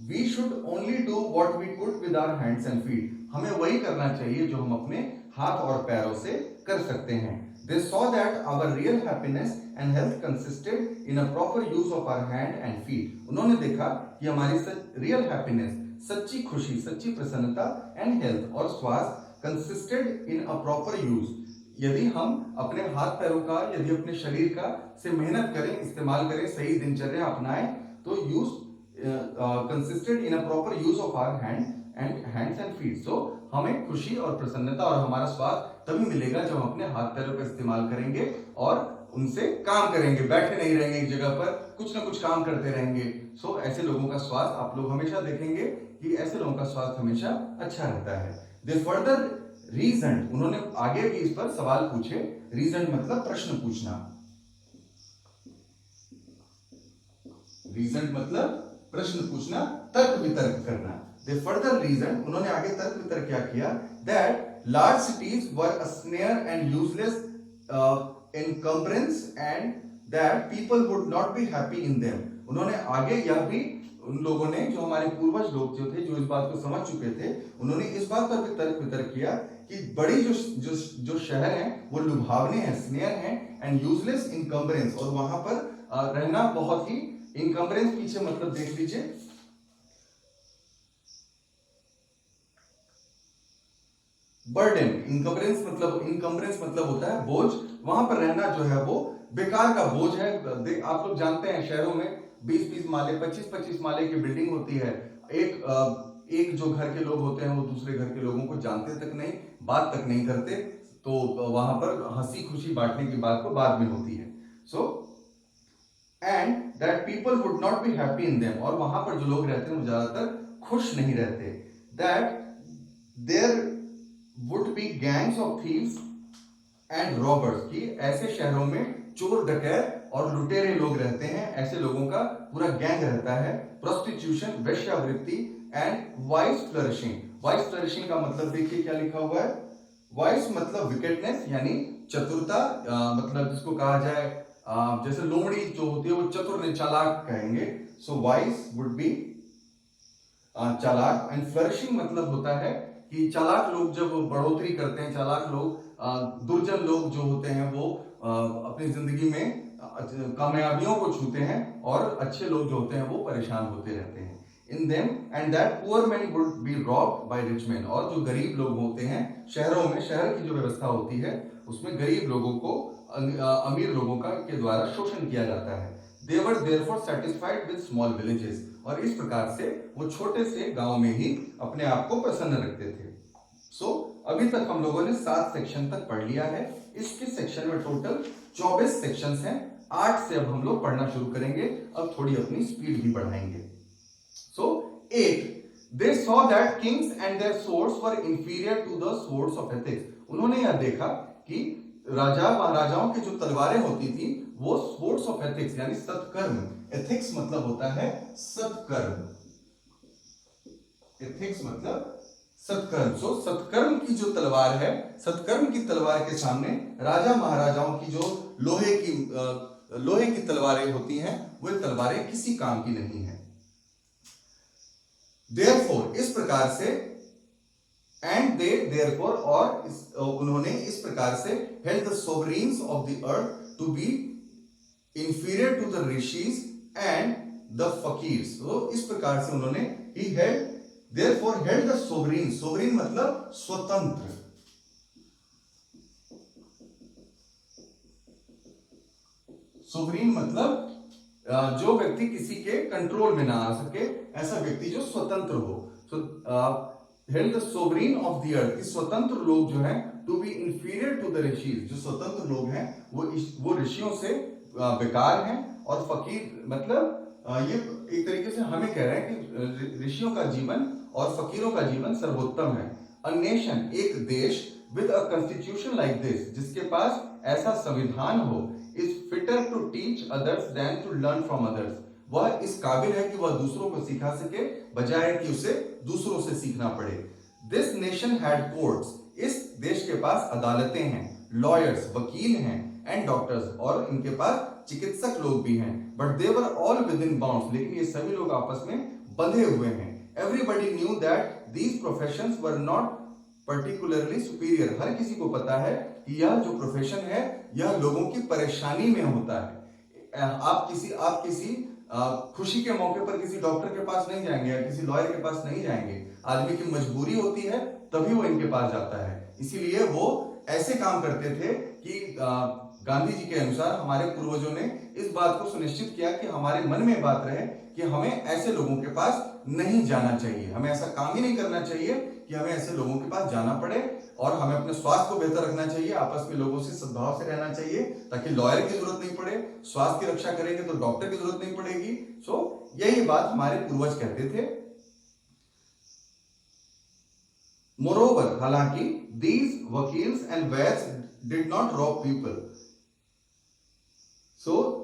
we should only do what we could with our hands and feet हमें वही करना चाहिए जो हम अपने हाथ और पैरों से कर सकते हैं They saw that our real happiness and health consisted in a proper use of our hand and feet. उन्होंने देखा कि हमारी real happiness, सच्ची खुशी, सच्ची प्रसन्नता and health और स्वास्थ्य consisted in a proper use. यदि हम अपने हाथ पैरों का, यदि अपने शरीर का से मेहनत करें, इस्तेमाल करें, सही दिनचर्या अपनाएं, तो consisted in a proper use of our hands and feet. So हमें खुशी और प्रसन्नता और हमारा स्वास्थ्य तभी मिलेगा जब हम अपने हाथ पैरों का इस्तेमाल करेंगे और उनसे काम करेंगे, बैठे नहीं रहेंगे एक जगह पर, कुछ ना कुछ काम करते रहेंगे। सो ऐसे लोगों का स्वास्थ्य आप लोग हमेशा देखेंगे कि ऐसे लोगों का स्वास्थ्य हमेशा अच्छा रहता है। दे फर्दर रीजन उन्होंने आगे भी इस पर सवाल पूछे। रीजन मतलब प्रश्न पूछना, रीजन मतलब प्रश्न पूछना, तर्क वितर्क करना। दे फर्दर रीजन उन्होंने आगे तर्क वितर्क क्या किया that large cities were a snare and useless encumbrance and that people would not be happy in them. उन्होंने आगे यह भी उन लोगों ने जो हमारे पूर्वज लोग जो थे जो इस बात को समझ चुके थे उन्होंने इस बात पर भी तर्क वितर्क किया कि बड़ी जो शहर हैं वो लुभावने हैं, स्नेयर हैं एंड यूजलेस इनकम्बरेंस और वहां पर रहना बहुत ही इनकम्बरेंस पीछे मतलब देख लीजिए बर्डन। इनकम्बरेंस मतलब होता है बोझ। वहां पर रहना जो है वो बेकार का बोझ है। आप लोग जानते हैं शहरों में 20-20 माले 25-25 माले की बिल्डिंग होती है। एक जो घर के लोग होते हैं वो दूसरे घर के लोगों को जानते तक नहीं, बात तक नहीं करते, तो वहां पर हंसी खुशी बांटने की बात को बाद में होती है। So and that people would not be happy in them और वहां पर जो लोग रहते हैं वो ज्यादातर खुश नहीं रहते। That there would be gangs of thieves and robbers कि ऐसे शहरों में चोर डकैत और लुटेरे लोग रहते हैं। ऐसे लोगों का पूरा गैंग रहता है। prostitution वेश्यावृत्ति and vice flourishing। vice flourishing का मतलब देखिए क्या लिखा हुआ है। vice मतलब wickedness यानी चतुरता, मतलब जिसको कहा जाए जैसे लोमड़ी जो होती है वो चतुर ने चालाक कहेंगे। so vice would be चालाक एंड flourishing मतलब होता है कि चालाक लोग जब बढ़ोतरी करते हैं, चालाक लोग दुर्जन लोग जो होते हैं वो अपनी जिंदगी में कामयाबियों को छूते हैं और अच्छे लोग जो होते हैं वो परेशान होते रहते हैं। In them and that poor man would be robbed by rich man और जो गरीब लोग होते हैं शहरों में, शहर की जो व्यवस्था होती है उसमें गरीब लोगों को अमीर लोगों का के द्वारा शोषण किया जाता है। They were therefore satisfied with small villages और इस प्रकार से वो छोटे से गांव में ही अपने आप को प्रसन्न रखते थे। सो अभी तक हम लोगों ने 7 सेक्शन तक पढ़ लिया है। इसके सेक्शन में टोटल 24 सेक्शंस हैं। 8 से अब हम लोग पढ़ना शुरू करेंगे। अब थोड़ी अपनी स्पीड भी बढ़ाएंगे। सो 8 They saw that kings and their swords were inferior to the swords of ethics। उन्होंने यह देखा कि राजा महाराजाओं की जो तलवारें होती थी वो स्पोर्ट्स ऑफ एथिक्स यानी सत्कर्म। एथिक्स मतलब होता है सत्कर्म, एथिक्स मतलब सत्कर्म। सो सत्कर्म की जो तलवार है, सत्कर्म की तलवार के सामने राजा महाराजाओं की जो लोहे की तलवारें होती हैं वो तलवारें किसी काम की नहीं है। Therefore इस प्रकार से and they therefore और उन्होंने इस प्रकार से held the sovereigns of the earth to be inferior to the rishis and the fakirs। तो इस प्रकार से उन्होंने he held therefore held the sovereign, sovereign मतलब स्वतंत्र, sovereign मतलब जो व्यक्ति किसी के कंट्रोल में ना आ सके, ऐसा व्यक्ति जो स्वतंत्र हो। so held the sovereign of the earth, स्वतंत्र लोग जो हैं to be inferior to the rishis, जो स्वतंत्र लोग हैं वो ऋषियों से बेकार हैं। और फकीर मतलब ये एक तरीके से हमें कह रहे हैं कि ऋषियों का जीवन और फकीरों का जीवन सर्वोत्तम है। A nation एक देश with a constitution like this जिसके पास ऐसा संविधान हो is fitter to teach others than to learn from others। वह इस काबिल है कि वह दूसरों को सिखा सके बजाय कि उसे दूसरों से सीखना पड़े। This nation had courts, इस देश के पास अदालतें हैं, लॉयर्स वकील हैं, एंड डॉक्टर्स, और इनके पास चिकित्सक लोग भी हैं, but they were all within bounds, लेकिन ये सभी लोग आपस में बंधे हुए हैं। Everybody knew that these professions were not particularly superior, हर किसी को पता है कि यह जो प्रोफेशन है यह लोगों की परेशानी में होता है। आप किसी खुशी के मौके पर किसी डॉक्टर के पास नहीं जाएंगे या किसी लॉयर के पास नहीं जाएंगे, आदमी की मजबूरी होती है तभी वो इनके पास जाता है। इसीलिए वो ऐसे काम करते थे कि गांधी जी के अनुसार हमारे पूर्वजों ने इस बात को सुनिश्चित किया कि हमारे मन में बात रहे कि हमें ऐसे लोगों के पास नहीं जाना चाहिए, हमें ऐसा काम ही नहीं करना चाहिए कि हमें ऐसे लोगों के पास जाना पड़े, और हमें अपने स्वास्थ्य को बेहतर रखना चाहिए, आपस में लोगों से सद्भाव से रहना चाहिए ताकि लॉयर की जरूरत नहीं पड़े, स्वास्थ्य की रक्षा करेंगे तो डॉक्टर की जरूरत नहीं पड़ेगी। सो यही बात हमारे पूर्वज कहते थे। मोरोवर, हालांकि these vakils and vaids did not rob people,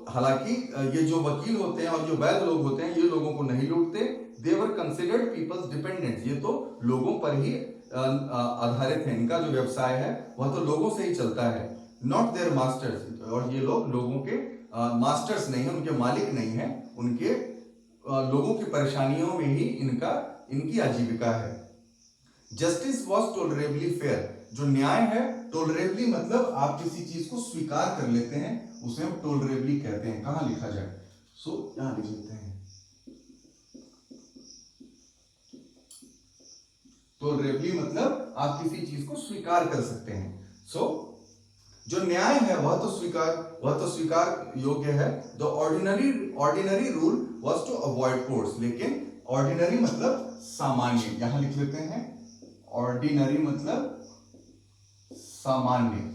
हालांकि ये जो वकील होते हैं और जो वैद्य लोग होते हैं ये लोगों को नहीं लूटते। दे वर कंसिडर्ड पीपल्स डिपेंडेंट्स, ये तो लोगों पर ही आधारित है, इनका जो व्यवसाय है वह तो लोगों से ही चलता है। नॉट देयर मास्टर्स, और ये लोग लोगों के मास्टर्स नहीं है, उनके मालिक नहीं है, उनके लोगों की परेशानियों में ही इनकी आजीविका है। जस्टिस वॉज टोलरेबली फेयर, जो न्याय है, टोलरेबली मतलब आप किसी चीज को स्वीकार कर लेते हैं, उसे हम टोलरेबली कहते हैं। कहां लिखा जाए? यहां लिख लेते हैं, टोलरेबली मतलब आप किसी चीज को स्वीकार कर सकते हैं। जो न्याय है वह तो स्वीकार योग्य है। The ordinary rule was to avoid courts, लेकिन ऑर्डिनरी मतलब सामान्य, यहां लिख लेते हैं, ऑर्डिनरी मतलब सामान्य।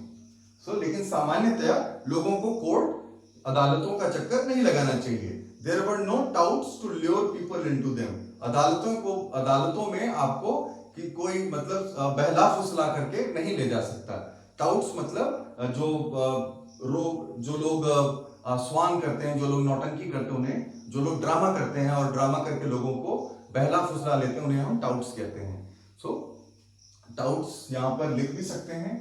लेकिन सामान्यतया लोगों को कोर्ट अदालतों का चक्कर नहीं लगाना चाहिए। There were no touts to lure people into them, अदालतों में आपको कि कोई मतलब बहला फुसला करके नहीं ले जा सकता। टाउट्स मतलब जो लोग स्वांग करते हैं, जो लोग नौटंकी करते हैं, उन्हें जो लोग ड्रामा करते हैं और ड्रामा करके लोगों को बहला फुसला लेते हैं, उन्हें हम टाउट्स कहते हैं। टाउट्स यहां पर लिख भी सकते हैं,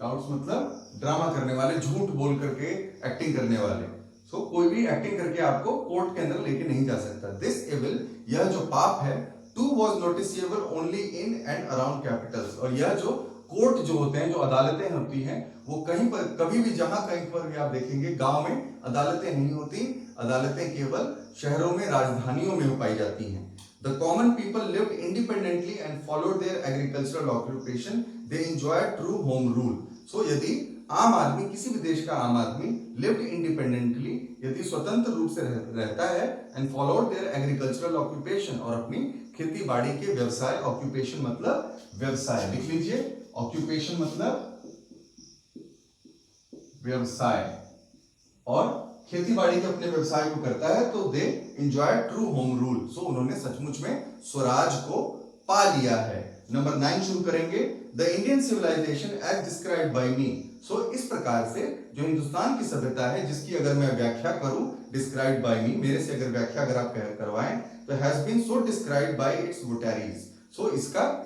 टाउट्स मतलब ड्रामा करने वाले, झूठ बोल करके एक्टिंग करने वाले। कोई भी एक्टिंग करके आपको कोर्ट के अंदर लेके नहीं जा सकता। दिस एविल, यह जो पाप है, to was noticeable only in and around capitals, और यह जो कोर्ट जो होते हैं, जो अदालतें होती हैं, वो कहीं पर कभी भी जहां कहीं पर भी आप देखेंगे गांव में अदालतें नहीं होती, अदालतें केवल शहरों में, राजधानियों में पाई जाती हैं। The common people lived independently and followed their agricultural occupation. They enjoyed true home rule. यदि आम आदमी, किसी भी देश का आम आदमी lived independently, यदि स्वतंत्र रूप से रहता है, and followed their agricultural occupation, और अपनी खेती बाड़ी के व्यवसाय, occupation मतलब व्यवसाय, लिख लीजिए, occupation मतलब व्यवसाय, और खेती बाड़ी के अपने व्यवसाय को करता है, तो they enjoy true home rule, उन्होंने सचमुच में स्वराज को पा लिया है। नंबर 9 शुरू करेंगे। The Indian civilisation as described by me, इस प्रकार से जो हिंदुस्तान की सभ्यता है, जिसकी अगर मैं व्याख्या करूं, डिस्क्राइब्ड बाय मी, मेरे से अगर व्याख्या अगर आप करवाएं, तो has been so described by its votaries,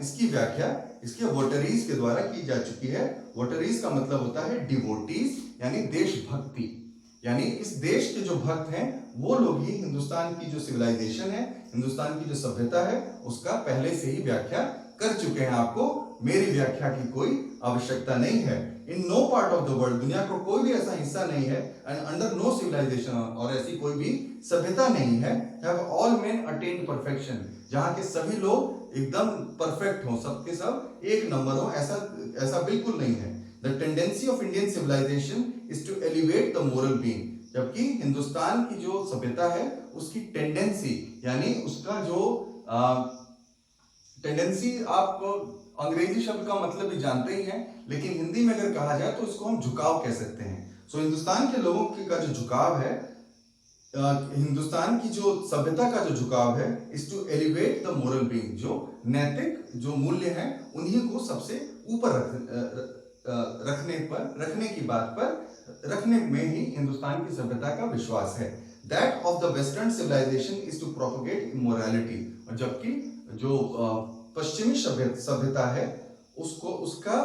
इसकी व्याख्या इसके वोटरीज के द्वारा की जा चुकी है। वोटरीज का मतलब होता है डिवोटीज, यानी देशभक्ति, यानी इस देश के जो भक्त हैं वो लोग ही हिंदुस्तान की जो सिविलाइजेशन है, हिंदुस्तान की जो सभ्यता है, उसका पहले से ही व्याख्या कर चुके हैं। आपको मेरी व्याख्या की कोई आवश्यकता नहीं है। In no part of the world, दुनिया को कोई भी ऐसा हिस्सा नहीं है, एंड अंडर नो सिविलाइजेशन, और ऐसी कोई भी सभ्यता नहीं है, have all main attend perfection, जहां के सभी लोग एकदम परफेक्ट हो, सबके सब एक नंबर हो, ऐसा बिल्कुल नहीं है। The tendency of Indian civilization is to elevate the moral being, जबकि हिंदुस्तान की जो सभ्यता है उसकी टेंडेंसी, यानी उसका जो टेंडेंसी, आप अंग्रेजी शब्द का मतलब भी जानते ही हैं, लेकिन हिंदी में अगर कहा जाए तो इसको हम झुकाव कह सकते हैं। हिंदुस्तान के लोगों का जो झुकाव है, हिंदुस्तान की जो सभ्यता का जो झुकाव है, is to elevate the moral being, जो नैतिक जो मूल्य हैं उन्हीं को सबसे ऊपर रखने की बात पर रखने में ही हिंदुस्तान की सभ्यता का विश्वास है। That of the western civilization is to propagate immorality, और जबकि जो पश्चिमी सभ्यता है उसको उसका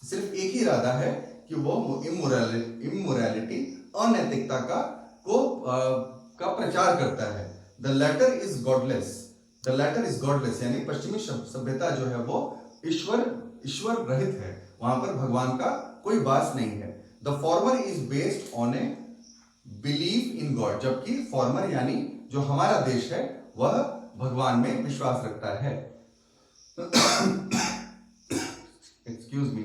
सिर्फ एक ही इरादा है कि वो इमोरलिटी अनैतिकता का प्रचार करता है। द लेटर इज गॉडलेस यानी पश्चिमी सभ्यता जो है वो ईश्वर रहित है, वहां पर भगवान का कोई वास नहीं है। The former is based on A believe in God, जबकि फॉर्मर यानी जो हमारा देश है वह भगवान में विश्वास रखता है। Excuse me.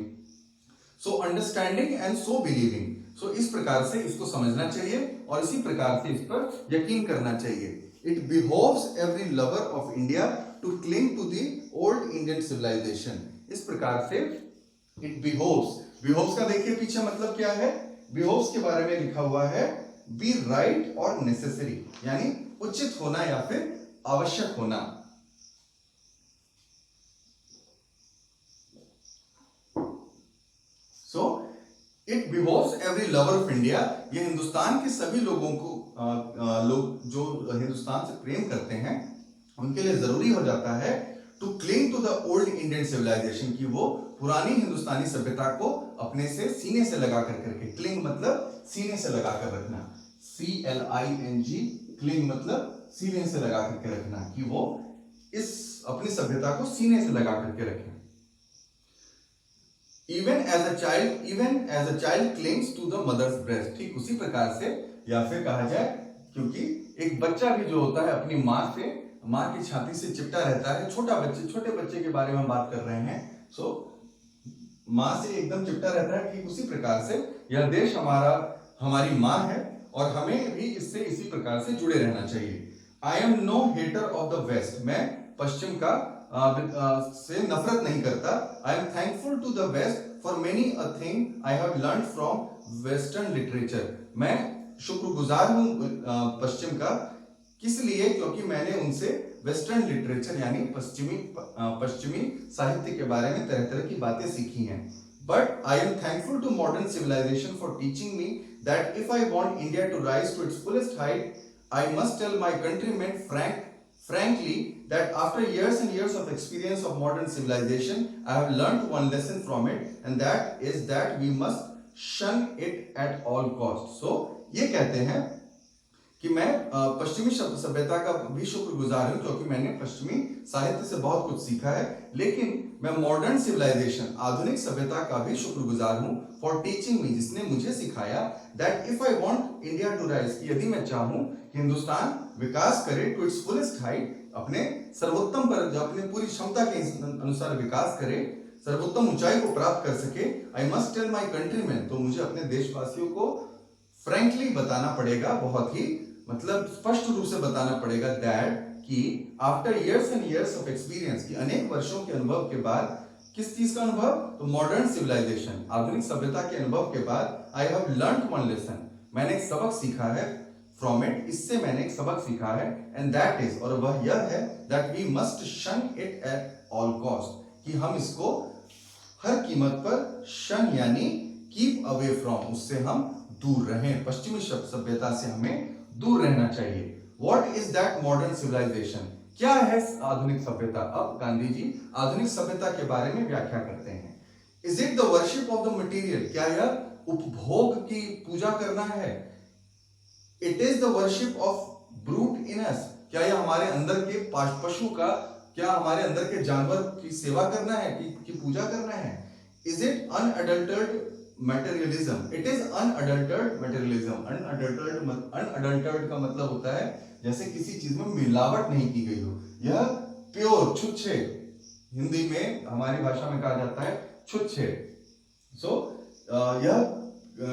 So understanding and so believing, so इस प्रकार से इसको समझना चाहिए और इसी प्रकार से इस पर यकीन करना चाहिए। It behoves every lover of India to cling to the old Indian civilisation. इस प्रकार से इट बिहोव्स का देखिए पीछे मतलब क्या है। बिहोव्स के बारे में लिखा हुआ है बी राइट और नेसेसरी, यानी उचित होना या फिर आवश्यक होना। So it behoves every lover of India, ये हिंदुस्तान के सभी लोगों को लोग जो हिंदुस्तान से प्रेम करते हैं उनके लिए जरूरी हो जाता है to cling to the old Indian civilization, की वो पुरानी हिंदुस्तानी सभ्यता को अपने से सीने से लगा कर करके, क्लिंग मतलब सीने से लगा कर रखना, CLING, क्लिंग मतलब सीने से लगा करके रखना, कि वो इस अपनी सभ्यता को सीने से लगा करके रखें। Even as a child clings to the mother's breast, ठीक उसी प्रकार से, या फिर कहा जाए क्योंकि एक बच्चा भी जो होता है अपनी माँ की छाती से चिपटा रहता है। छोटे बच्चे के बारे में बात कर रहे हैं। सो माँ से एकदम चिपटा रहता है, ठीक उसी प्रकार से यह देश हमारी माँ है और हमें भी इससे इसी प्रकार से जुड़े रहना चाहिए। I am no hater of the West, मैं पश्चिम का से नफरत नहीं करता। I am thankful to the West for many a thing I have learn from western literature, मैं शुक्रगुजार हूँ पश्चिम का, किस लिए, क्योंकि मैंने उनसे वेस्टर्न लिटरेचर यानी पश्चिमी साहित्य के बारे में तरह तरह की बातें सीखी हैं। But I am thankful to modern civilization for teaching me that if I want India to rise to its fullest height, I must tell my countrymen frankly that after years and years of experience of modern civilization, I have learned one lesson from it, and that is that we must shun it at all costs. So ये कहते हैं कि मैं पश्चिमी सभ्यता का भी शुक्रगुजार हूँ क्योंकि मैंने पश्चिमी साहित्य से बहुत कुछ सीखा है, लेकिन मैं मॉडर्न सिविलाइजेशन आधुनिक सभ्यता का भी शुक्रगुजार हूँ फॉर टीचिंग मी, जिसने मुझे सिखाया that if I want India to rise, कि यदि मैं चाहूँ कि हिंदुस्तान विकास करे टू इट्स फुलेस्ट हाइट, अपने सर्वोत्तम पर जो अपनी पूरी क्षमता के अनुसार विकास करे, सर्वोत्तम ऊंचाई को प्राप्त कर सके, I must tell my countryman, तो मुझे अपने देशवासियों को फ्रैंकली बताना पड़ेगा, बहुत ही मतलब स्पष्ट रूप से बताना पड़ेगा दैट कि after years and years of experience, की अनेक वर्षों के अनुभव के बाद, किस चीज का अनुभव, तो मॉडर्न सिविलाइजेशन आधुनिक सभ्यता के अनुभव के बाद, I have learned one lesson, मैंने एक सबक सीखा है फ्रॉम इट, इससे मैंने एक सबक सीखा है, एंड दैट इज, और वह यह है दैट वी मस्ट शन इट एट ऑल कॉस्ट, कि हम इसको हर कीमत पर, शन यानी कीप अवे फ्रॉम, उससे हम दूर रहें, पश्चिमी सभ्यता से हमें दूर रहना चाहिए। What is that modern civilization, क्या है आधुनिक सभ्यता। अब गांधी जी आधुनिक सभ्यता के बारे में व्याख्या करते हैं। Is it the worship of the material, क्या यह उपभोग की पूजा करना है। It is the worship of brute in us, क्या यह हमारे अंदर के पशु का, क्या हमारे अंदर के जानवर की सेवा करना है, की पूजा करना है। Is it unadulterated materialism, it is unadulterated materialism, unadulterated का मतलब होता है जैसे किसी चीज में मिलावट नहीं की गई हो, यह प्योर छुच्छे, हिंदी में हमारी भाषा में कहा जाता है छुच्छे। सो यह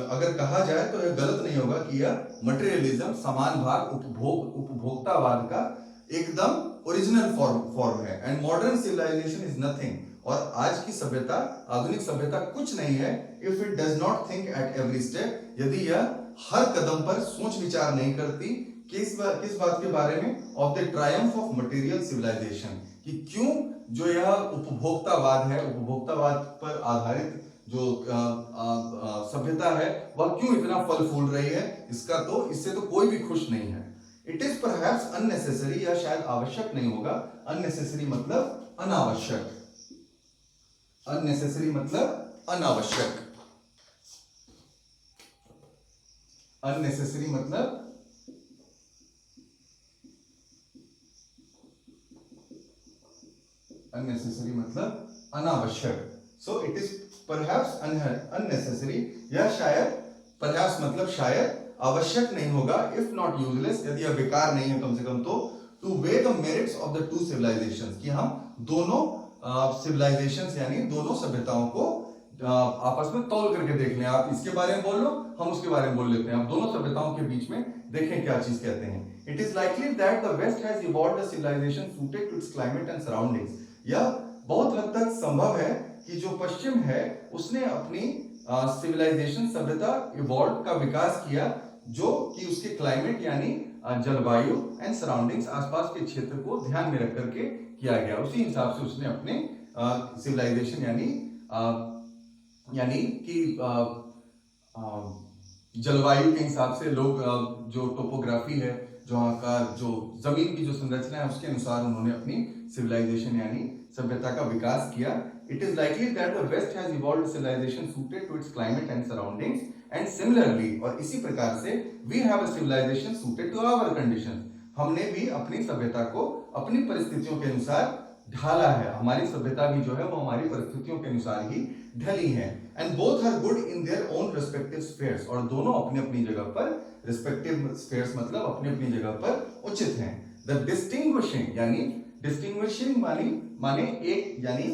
अगर कहा जाए तो यह गलत नहीं होगा कि यह मटेरियलिज्म, समान भाग, उपभोक्तावाद का एकदम ओरिजिनल फॉर्म है। And modern civilization is nothing, और आज की सभ्यता, आधुनिक सभ्यता कुछ नहीं है if it does not think at every step, यदि यह हर कदम पर सोच विचार नहीं करती किस बात के बारे में, of the triumph of material civilization, कि क्यों जो यह उपभोक्तावाद है, उपभोक्तावाद पर आधारित जो सभ्यता है वह क्यों इतना फल फूल रही है, इससे तो कोई भी खुश नहीं है। इट इज परहैप्स अननेसेसरी, यह शायद आवश्यक नहीं होगा, अननेसेसरी मतलब अनावश्यक, अननेसेसरी मतलब अनावश्यक, अननेसेसरी मतलब unnecessary मतलब अनावश्यक. So it is perhaps unnecessary, यह शायद, perhaps मतलब शायद, आवश्यक नहीं होगा, if not useless, यदि यह बेकार नहीं है कम से कम, तो to weigh the merits of the two civilizations, कि हम दोनों civilizations यानी दोनों सभ्यताओं को आपस में तौल करके देख लें. आप इसके बारे में बोल लो, हम उसके बारे में बोल लेते हैं, आप दोनों सभ्यताओं के बीच में देखें क्या चीज कहते हैं. It is likely that the West has evolved a civilization suited to its climate and surroundings. यह बहुत हद तक संभव है कि जो पश्चिम है उसने अपनी सिविलाइजेशन, सभ्यता, इवॉल्व का विकास किया जो कि उसके क्लाइमेट यानी जलवायु एंड सराउंडिंग्स, आसपास के क्षेत्र को ध्यान में रख करके किया गया. उसी हिसाब से उसने अपने सिविलाइजेशन यानी कि जलवायु के हिसाब से लोग जो टोपोग्राफी है, जो वहाँ का जो जमीन की जो संरचना है उसके अनुसार उन्होंने अपनी सिविलाइजेशन यानी सभ्यता का विकास किया. It is likely that the West has evolved a civilization suited to its climate and surroundings, and similarly, और इसी प्रकार से we have a civilization suited to our conditions. हमने भी अपनी सभ्यता को अपनी परिस्थितियों के अनुसार ढाला है. हमारी सभ्यता भी जो है वो हमारी परिस्थितियों के अनुसार ही ढली है. And both are good in their own respective spheres, और दोनों अपनी अपनी जगह पर respective spheres मतलब अपनी अपनी जगह पर उचित हैं. The distinguishing यानी distinguishing माने एक, यानी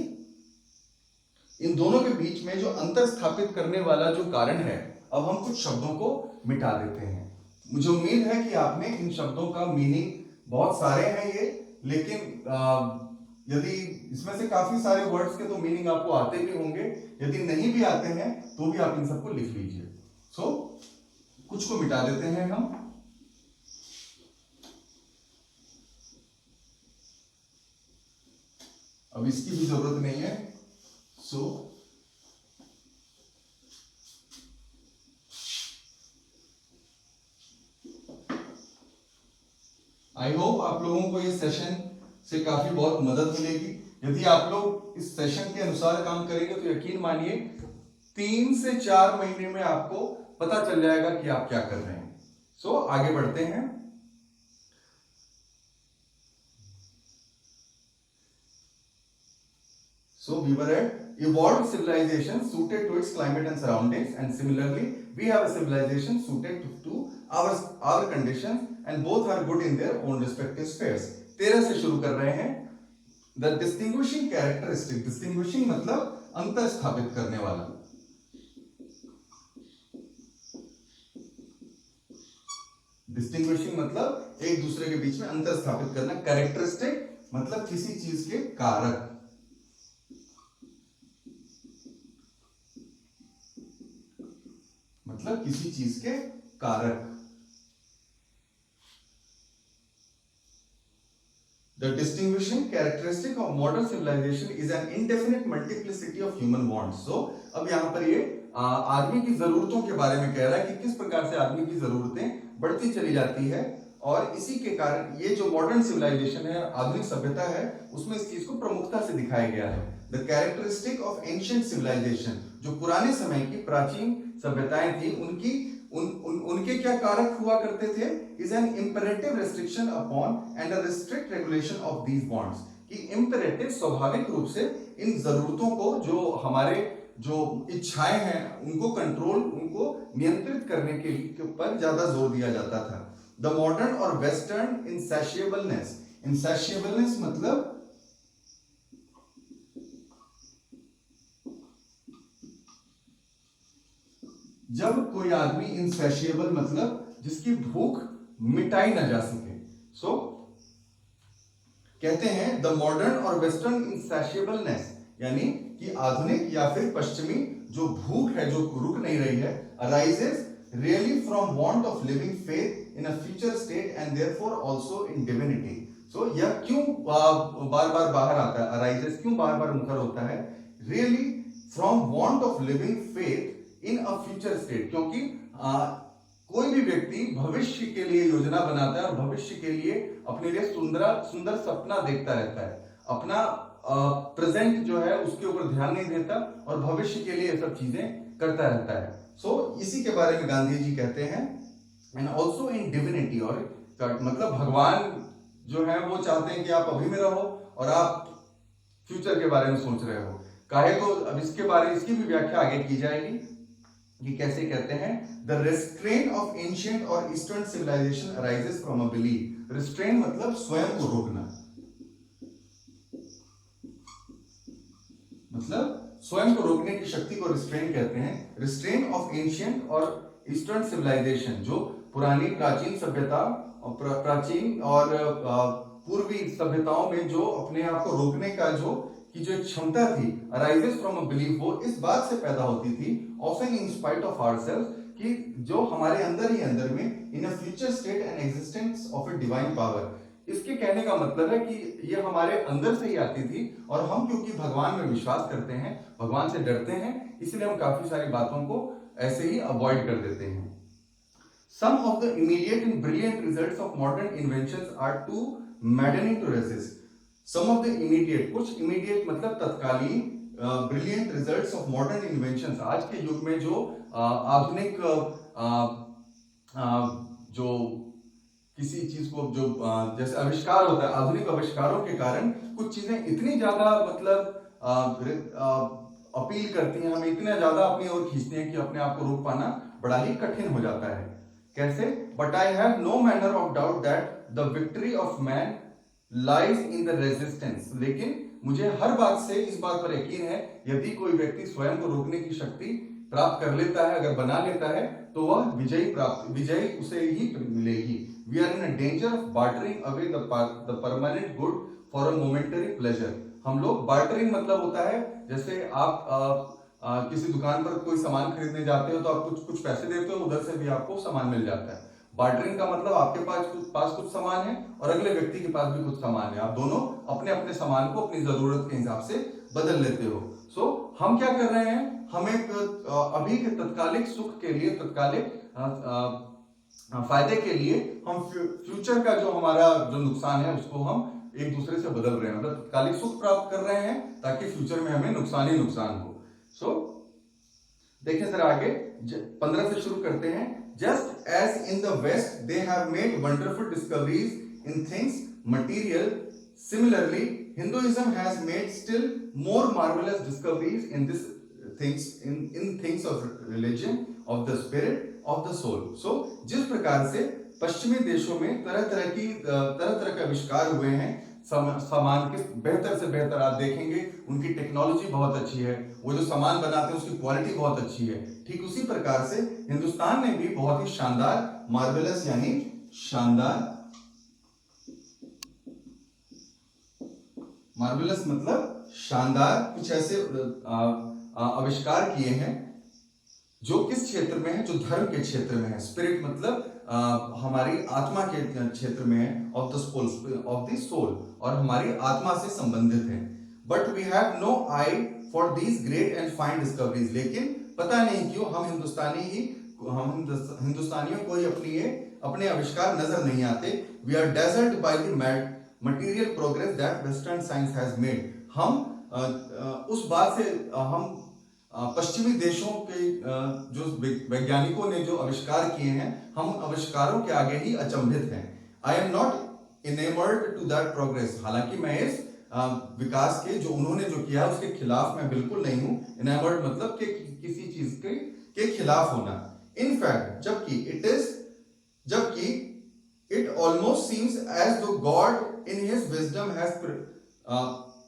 इन दोनों के बीच में जो अंतर स्थापित करने वाला जो कारण है. अब हम कुछ शब्दों को मिटा देते हैं. मुझे उम्मीद है कि आपने इन शब्दों का मीनिंग, बहुत सारे हैं ये, लेकिन यदि इसमें से काफी सारे वर्ड्स के तो मीनिंग आपको आते भी होंगे, यदि नहीं भी आते हैं तो भी आप इन सबको लिख लीजिए. कुछ को मिटा देते हैं हम. अब इसकी भी जरूरत नहीं है. आई होप आप लोगों को ये सेशन से काफी बहुत मदद मिलेगी. यदि आप लोग इस सेशन के अनुसार काम करेंगे तो यकीन मानिए 3 से 4 महीने में आपको पता चल जाएगा कि आप क्या कर रहे हैं. आगे बढ़ते हैं. We were at evolved civilization suited to its climate and surroundings, and similarly we have a civilization suited to our conditions, and both are good in their own respective spheres. 13 से शुरू कर रहे हैं. The distinguishing characteristic, distinguishing मतलब अंतर स्थापित करने वाला. Distinguishing मतलब एक दूसरे के बीच में अंतर स्थापित करना. Characteristic मतलब किसी चीज के कारक, मतलब किसी चीज के कारक. The distinguishing characteristic of modern civilization is an indefinite multiplicity of human wants. अब यहाँ पर ये आदमी की जरूरतों के बारे में कह रहा है कि किस प्रकार से आदमी की जरूरतें बढ़ती चली जाती है, और इसी के कारण ये जो मॉडर्न सिविलाइजेशन है, आधुनिक सभ्यता है, उसमें इस चीज को प्रमुखता से दिखाया गया है. The characteristic of ancient civilization, जो पुराने समय की प्राचीन सभ्यताएं थी, उनके क्या कारक हुआ करते थे. Is an imperative restriction upon and a restrict regulation of these wants, कि इंपेरेटिव स्वाभाविक रूप से इन जरूरतों को, जो हमारे जो इच्छाएं हैं, उनको कंट्रोल, उनको नियंत्रित करने के ऊपर ज्यादा जोर दिया जाता था. द मॉडर्न और वेस्टर्न इनसैशिएबलनेस, इनसैशिएबलनेस मतलब जब कोई आदमी इनसैशिएबल मतलब जिसकी भूख मिटाई ना जा सके. कहते हैं द मॉडर्न और वेस्टर्न इनसैशिएबलनेस, यानी कि आधुनिक या फिर पश्चिमी जो भूख है, जो रुक नहीं रही है, arises really from want of living faith in a future state and therefore also in divinity. यह क्यों बार बार बाहर आता है, arises क्यों बार बार मुखर होता है, really from want of living faith in a future state, क्योंकि कोई भी व्यक्ति भविष्य के लिए योजना बनाता है और भविष्य के लिए अपने लिए सुंदर सपना देखता रहता है. अपना प्रेजेंट जो है उसके ऊपर ध्यान नहीं देता और भविष्य के लिए ये सब चीजें करता रहता है। सो इसी के बारे में गांधी जी कहते हैं। एंड ऑल्सो इन डिविनिटी, और मतलब भगवान जो है वो चाहते हैं कि आप अभी में रहो और आप फ्यूचर के बारे में सोच रहे हो। काहे तो अब इसकी भी व्याख्या आगे की जाएगी कि कैसे कहते हैं। द रेस्ट्रेन ऑफ एंशिएंट और eastern civilization arises from a belief. Restrain मतलब स्वयं को रोकना, मतलब स्वयं को रोकने की शक्ति को रिस्ट्रेन कहते हैं। रिस्ट्रेन ऑफ एंशिएंट और ईस्टर्न सिविलाइजेशन, जो पुरानी प्राचीन सभ्यता और प्राचीन और पूर्वी सभ्यताओं में जो अपने आप को रोकने का जो क्षमता थी, अराइजेस फ्रॉम अ बिलीफ, वो इस बात से पैदा होती थी, often in spite of ourselves, कि जो हमारे अंदर ही अंदर में in a future state and existence of a divine power. इसके कहने का मतलब है कि ये हमारे अंदर से ही आती थी और हम क्योंकि भगवान में विश्वास करते हैं, भगवान से डरते हैं, इसलिए हम काफी सारी बातों को ऐसे ही अवॉइड कर देते हैं। Some of the immediate and brilliant results of modern inventions are too maddening to resist. Some of the immediate, कुछ immediate मतलब तत्कालीन, brilliant results of modern inventions, आज के युग में जो आधुनिक जो किसी चीज को जो जैसे आविष्कार होता है, आधुनिक आविष्कारों के कारण कुछ चीजें इतनी ज्यादा मतलब अपील करती हैं, हमें इतना ज्यादा अपनी ओर खींचती हैं कि अपने आप को रोक पाना बड़ा ही कठिन हो जाता है। कैसे? But I have no manner of doubt that the victory of man lies in the resistance. लेकिन मुझे हर बात से इस बात पर यकीन है, यदि कोई व्यक्ति स्वयं को रोकने की शक्ति प्राप्त कर लेता है, अगर बना लेता है, तो वह विजयी उसे ही मिलेगी। We are in a danger of bartering away the permanent good for a momentary pleasure. हम लोग, बार्टरिंग मतलब होता है जैसे आप किसी दुकान पर कोई सामान खरीदने जाते हो तो आप कुछ पैसे देते हो, उधर से भी आपको सामान मिल जाता है। बार्टरिंग का मतलब आपके पास कुछ सामान है और अगले व्यक्ति के पास भी कुछ सामान है, आप दोनों अपने अपने सामान को अपनी जरूरत के हिसाब से बदल लेते हो। सो हम क्या कर रहे हैं, हम एक अभी के तत्कालिक सुख के लिए, तत्कालिक फायदे के लिए हम फ्यूचर का जो हमारा जो नुकसान है उसको हम एक दूसरे से बदल रहे हैं, मतलब तत्कालिक सुख प्राप्त कर रहे हैं ताकि फ्यूचर में हमें नुकसान ही नुकसान हो। सो देखें जरा आगे 15 से शुरू करते हैं। Just as in the West they have made wonderful discoveries in things material, similarly Hinduism has made still more marvellous discoveries in this things, in things of religion, of the spirit, of the soul. So जिस प्रकार से पश्चिमी देशों में तरह तरह के आविष्कार हुए हैं, सामान के बेहतर से बेहतर आप देखेंगे, उनकी टेक्नोलॉजी बहुत अच्छी है, वो जो सामान बनाते हैं उसकी क्वालिटी बहुत अच्छी है। ठीक उसी प्रकार से हिंदुस्तान ने भी बहुत ही शानदार, मार्वेलस यानी शानदार, मार्वेलस मतलब शानदार, कुछ ऐसे आविष्कार किए हैं जो किस क्षेत्र में है, जो धर्म के क्षेत्र में है। स्पिरिट मतलब हमारी आत्मा के क्षेत्र में है, ऑफ द सोल, और हमारी आत्मा से संबंधित है। But we have no eye for these great and fine discoveries. लेकिन पता नहीं क्यों हम हिंदुस्तानियों को ही अपने आविष्कार नजर नहीं आते। We are desert by the material progress that western science has made. हम उस बात से हम पश्चिमी देशों के जो वैज्ञानिकों ने जो आविष्कार किए हैं, हम उन आविष्कारों के आगे ही अचंभित हैं। I am not enamoured to that progress. हालांकि मैं इस विकास के जो उन्होंने जो किया उसके खिलाफ मैं बिल्कुल नहीं हूं। इनेमर्ड मतलब कि किसी चीज के खिलाफ होना। इनफैक्ट जबकि इट ऑलमोस्ट सीम्स एज दो God in his wisdom has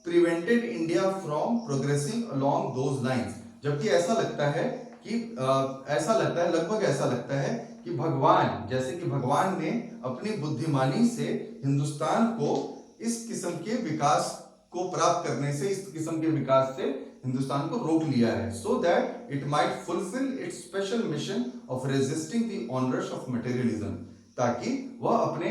prevented India from progressing along those lines. जबकि ऐसा लगता है, लगभग ऐसा लगता है कि भगवान ने अपनी बुद्धिमानी से हिंदुस्तान को इस किस्म के विकास को प्राप्त करने से, इस किस्म के विकास से हिंदुस्तान को रोक लिया है, so that it might fulfil its special mission of resisting the onrush of materialism. ताकि वह अपने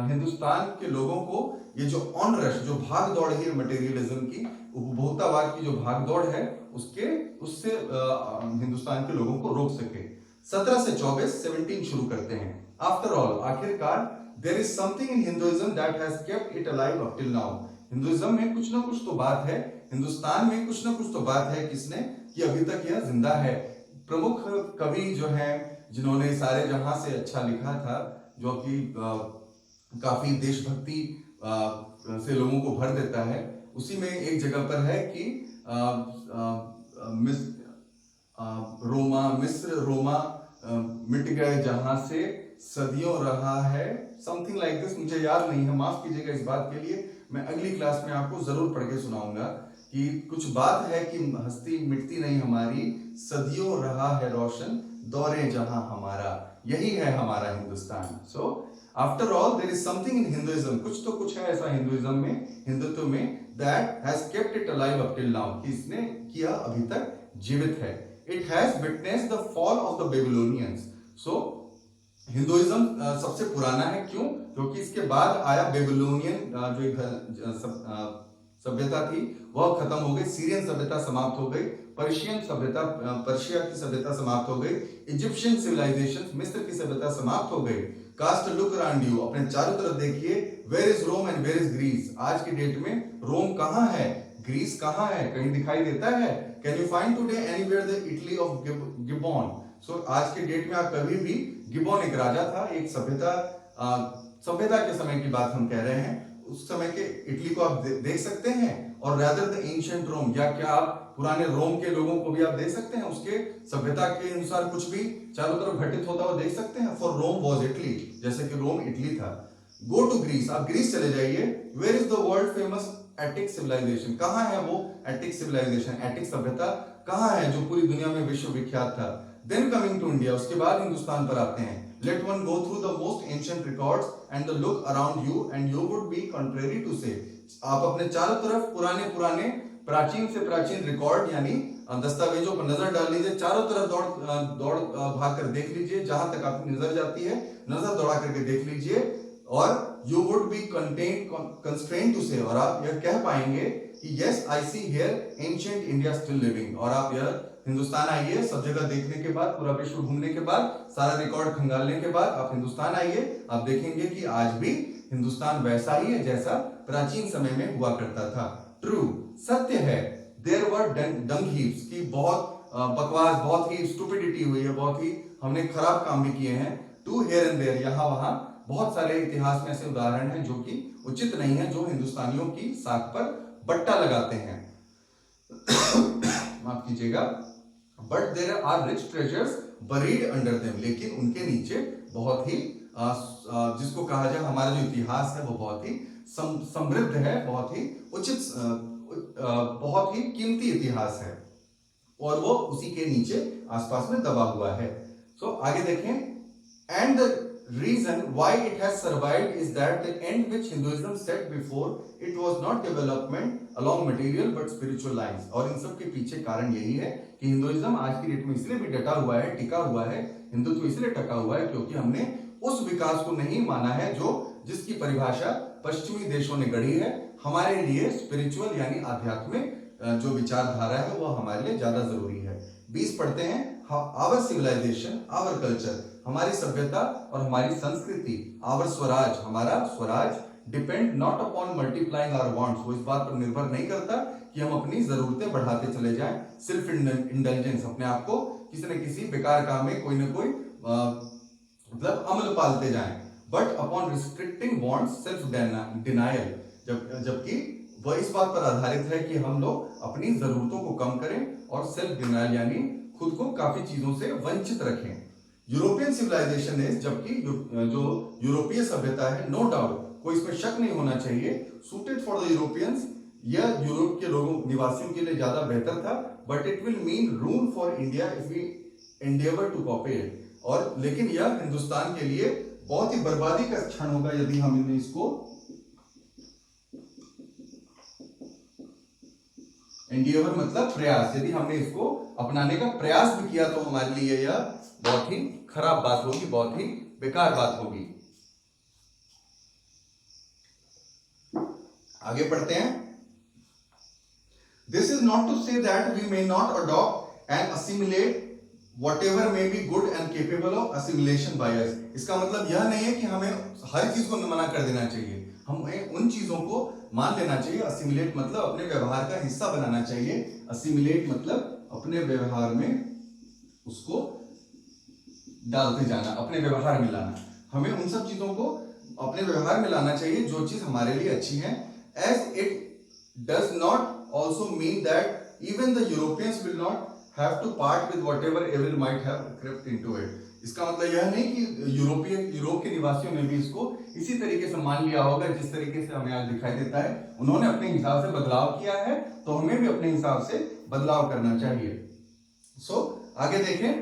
हिंदुस्तान के लोगों को ये जो ऑनरश, जो भाग दौड़ है मटेरियलिज्म की, उपभोक्तावाद की जो भाग दौड़ है, उससे हिंदुस्तान के लोगों को रोक सके। 17 से 17 शुरू करते हैं। आफ्टर ऑल, आखिरकार, there is something in Hinduism that has kept it alive up till now. Hinduism में कुछ ना कुछ तो बात है, हिंदुस्तान में कुछ ना कुछ तो बात है किसने कि अभी तक यह जिंदा है। प्रमुख कवि जो हैं जिन्होंने सारे जहां से अच्छा लिखा था, जो कि काफी देशभक्ति से लोगों को भर देता है, उसी में एक जगह पर है कि मिस्र रोमा मिट गए जहां से सदियों रहा है, समथिंग लाइक दिस, मुझे याद नहीं है, माफ कीजिएगा इस बात के लिए। मैं अगली क्लास में आपको जरूर पढ़ के सुनाऊंगा कि कुछ बात है कि हस्ती मिटती नहीं हमारी, सदियों रहा है रोशन दौरे जहां हमारा, यही है हमारा Hindustan. So after all there is something in Hinduism, कुछ है ऐसा हिंदुइज्म में, हिंदुत्व में, that has kept it alive up till now, कि इसने किया अभी तक जीवित है। It has witnessed the fall of the Babylonians. So Hinduism सबसे पुराना है, क्यों? क्योंकि इसके बाद आया बेबीलोनियन जो सभ्यता थी वह खत्म हो गई, सीरियन सभ्यता समाप्त हो गई, पर्शियन सभ्यता, पर्शिया की सभ्यता समाप्त हो गई, इजिप्शियन सिविलाइजेशन, मिस्र की सभ्यता समाप्त हो गई। कास्ट लुक अराउंड यू, अपने चारों तरफ देखिए, where is Rome and where is Greece. आज की डेट में रोम कहाँ है, ग्रीस कहाँ है, कहीं दिखाई देता है? Can you find today anywhere the Italy of Gibbon? So आज के डेट में आप कभी भी, गिबॉन एक राजा था, एक सभ्यता के समय की बात हम कह रहे हैं, उस समय के इटली को आप देख सकते हैं, और रादर द एंशिएंट रोम, या क्या आप पुराने रोम के लोगों को भी आप देख सकते हैं, उसके सभ्यता के अनुसार कुछ भी चारों तरफ घटित होता हुआ देख सकते हैं। फॉर रोम वाज इटली, जैसे कि रोम इटली था। गो टू ग्रीस, आप ग्रीस चले जाइए, where is the world famous Attic civilization, कहाँ है वो एटिक सिविलाइजेशन, एटिक सभ्यता कहाँ है जो पूरी दुनिया में विश्व विख्यात था? देन कमिंग टू इंडिया, उसके बाद हिंदुस्तान पर आते हैं। Let one go through the most ancient records and the look around you and you would be contrary to say, आप अपने चारों तरफ पुराने प्राचीन से प्राचीन रिकॉर्ड यानी दस्तावेजों पर नजर डाल लीजिए, चारों तरफ दौड़ भाग कर देख लीजिए, जहां तक आपकी नजर जाती है नजर दौड़ा करके देख लीजिए, और you would be constrained to say, और आप यह कह पाएंगे कि yes I see here ancient India still living। और आप यह हिंदुस्तान आइए, सब जगह देखने के बाद, पूरा विश्व घूमने के बाद, सारा रिकॉर्ड खंगालने के बाद आप हिंदुस्तान आइए, आप देखेंगे कि आज भी हिंदुस्तान वैसा ही है जैसा प्राचीन समय में हुआ करता था। ट्रू, सत्य है। देयर वर डंग हीप्स, की बहुत बकवास, बहुत ही स्टुपिडिटी हुई है, बहुत ही हमने खराब काम भी किए हैं। टू हियर एंड देयर, यहाँ वहां बहुत सारे इतिहास में ऐसे उदाहरण हैं जो कि उचित नहीं है, जो हिंदुस्तानियों की साख पर बट्टा लगाते हैं। माफ कीजिएगा। But there are rich treasures buried under them, लेकिन उनके नीचे बहुत ही जिसको कहा जाए हमारा जो इतिहास है वो बहुत ही समृद्ध है, बहुत ही उचित, बहुत ही कीमती इतिहास है, और वो उसी के नीचे आसपास में दबा हुआ है। सो आगे देखें, and the reason why it has survived is that the end which Hinduism set before it was not development along material but spiritual lines। और इन सब के पीछे कारण यही है कि हिंदुइज्म आज की डेट में इसलिए भी डटा हुआ है, टिका हुआ है, हिंदुत्व इसलिए टका हुआ है क्योंकि हमने उस विकास को नहीं माना है जो जिसकी परिभाषा पश्चिमी देशों ने गढ़ी है। हमारे लिए स्पिरिचुअल यानी आध्यात्मिक जो विचारधारा है वो हमारे लिए ज्यादा जरूरी है। 20 पढ़ते हैं, आवर सिविलाइजेशन, आवर कल्चर, हमारी सभ्यता और हमारी संस्कृति, आवर स्वराज, हमारा Swaraj, depend not upon multiplying our wants, वो इस बात पर निर्भर नहीं करता कि हम अपनी जरूरतें बढ़ाते चले जाएं, सिर्फ इंटेलिजेंस, अपने आप को किसी न किसी बेकार काम में कोई न कोई मतलब अमल पालते जाएं, but upon restricting wants self denial, जबकि वह इस बात पर आधारित है कि हम लोग अपनी जरूरतों को कम करें और सेल्फ डिनायल यानी खुद को काफी चीजों से वंचित रखें। यूरोपियन सिविलाइजेशन है, जबकि जो यूरोपीय सभ्यता है, नो डाउट, कोई इसमें शक नहीं होना चाहिए, सूटेड फॉर द यूरोपियंस, यह यूरोप के लोगों निवासियों के लिए ज्यादा बेहतर था, but it will mean rule for India if we endeavour to copy it, और लेकिन यह हिंदुस्तान के लिए बहुत ही बर्बादी का क्षण होगा यदि हम इसको एंडेवर मतलब प्रयास, यदि हमने इसको अपनाने का प्रयास भी किया तो हमारे लिए यह बहुत ही खराब बात होगी, बहुत ही बेकार बात होगी। आगे पढ़ते हैं। This is not to say that we may not adopt and assimilate whatever may be good and capable of assimilation by us। इसका मतलब यह नहीं है कि हमें हर चीज को मना कर देना चाहिए, हमें उन चीजों को मान लेना चाहिए। असिमिलेट मतलब अपने व्यवहार का हिस्सा बनाना चाहिए। असिमिलेट मतलब अपने व्यवहार में उसको डालते जाना, अपने व्यवहार में लाना। हमें उन सब चीजों को अपने व्यवहार में लाना चाहिए जो चीज हमारे लिए अच्छी है। As it does not also mean that even the Europeans will not have to part with whatever evil might have crept into it. इसका मतलब यह नहीं कि यूरोप के निवासियों ने भी इसको इसी तरीके से मान लिया होगा जिस तरीके से हमें आज दिखाई देता है। उन्होंने अपने हिसाब से बदलाव किया है, तो हमें भी अपने हिसाब से बदलाव करना चाहिए। सो आगे देखें,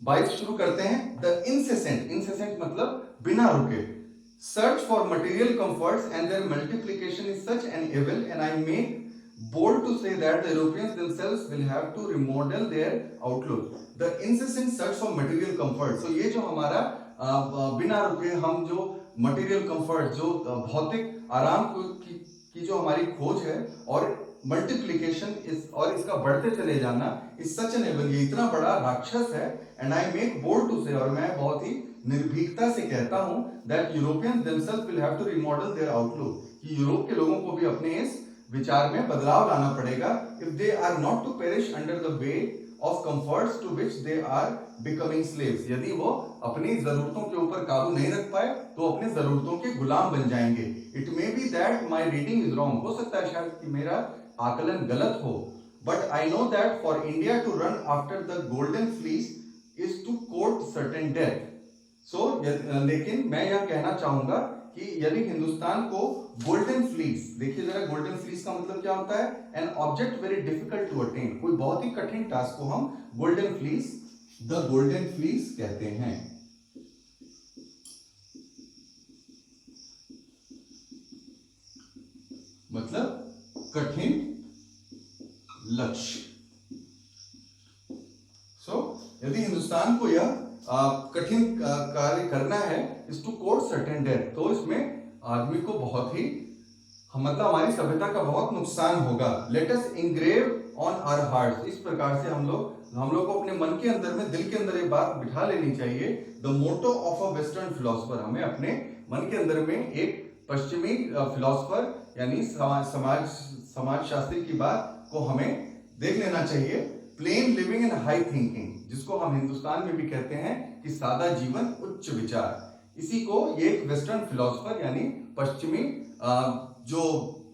22 शुरू करते हैं। द इंसेसेंट मतलब बिना रुके search for material comforts and their multiplication is such an evil and I make bold to say that the Europeans themselves will have to remodel their outlook. The incessant search for material comfort. So ये जो हमारा बिना रुके हम जो material comfort, जो भौतिक आराम की जो हमारी खोज है और मल्टीप्लीकेशन और इसका बढ़ते चले जाना इस सच एन एविल, ये इतना बड़ा राक्षस है। And I make bold to say, और मैं बहुत ही निर्भीकता से कहता हूं that Europeans themselves will have to remodel their outlook, कि यूरोप के लोगों को भी अपने इस विचार में बदलाव लाना पड़ेगा। If they are not to perish under the weight of comforts to which they are becoming slaves, यदि वो अपनी जरूरतों के ऊपर काबू नहीं रख पाए तो अपनी जरूरतों के गुलाम बन जाएंगे। It may be that my reading is wrong, हो सकता है शायद कि मेरा आकलन गलत हो, but I know that for India to run after the golden fleece is to court certain death. So लेकिन मैं यह कहना चाहूंगा कि यदि हिंदुस्तान को गोल्डन फ्लीस, देखिए जरा गोल्डन फ्लीस का मतलब क्या होता है, an object very difficult to attain, कोई बहुत ही कठिन टास्क को हम golden fleece, the golden fleece कहते हैं। मतलब कठिन लक्ष्य। सो यदि हिंदुस्तान को यह कठिन कार्य करना है, is to court certain death, तो इसमें आदमी को बहुत ही मतलब हमारी सभ्यता का बहुत नुकसान होगा। Let us engrave on our hearts, इस प्रकार से हम लोग को अपने मन के अंदर में, दिल के अंदर एक बात बिठा लेनी चाहिए। The motto of a western philosopher, हमें अपने मन के अंदर में एक पश्चिमी फिलोसफर यानी समाज शास्त्री की बात को हमें देख लेना चाहिए। Plane living and high thinking, जिसको हम हिंदुस्तान में भी कहते हैं कि सादा जीवन उच्च विचार, इसी को ये एक वेस्टर्न फिलोसफर यानी पश्चिमी जो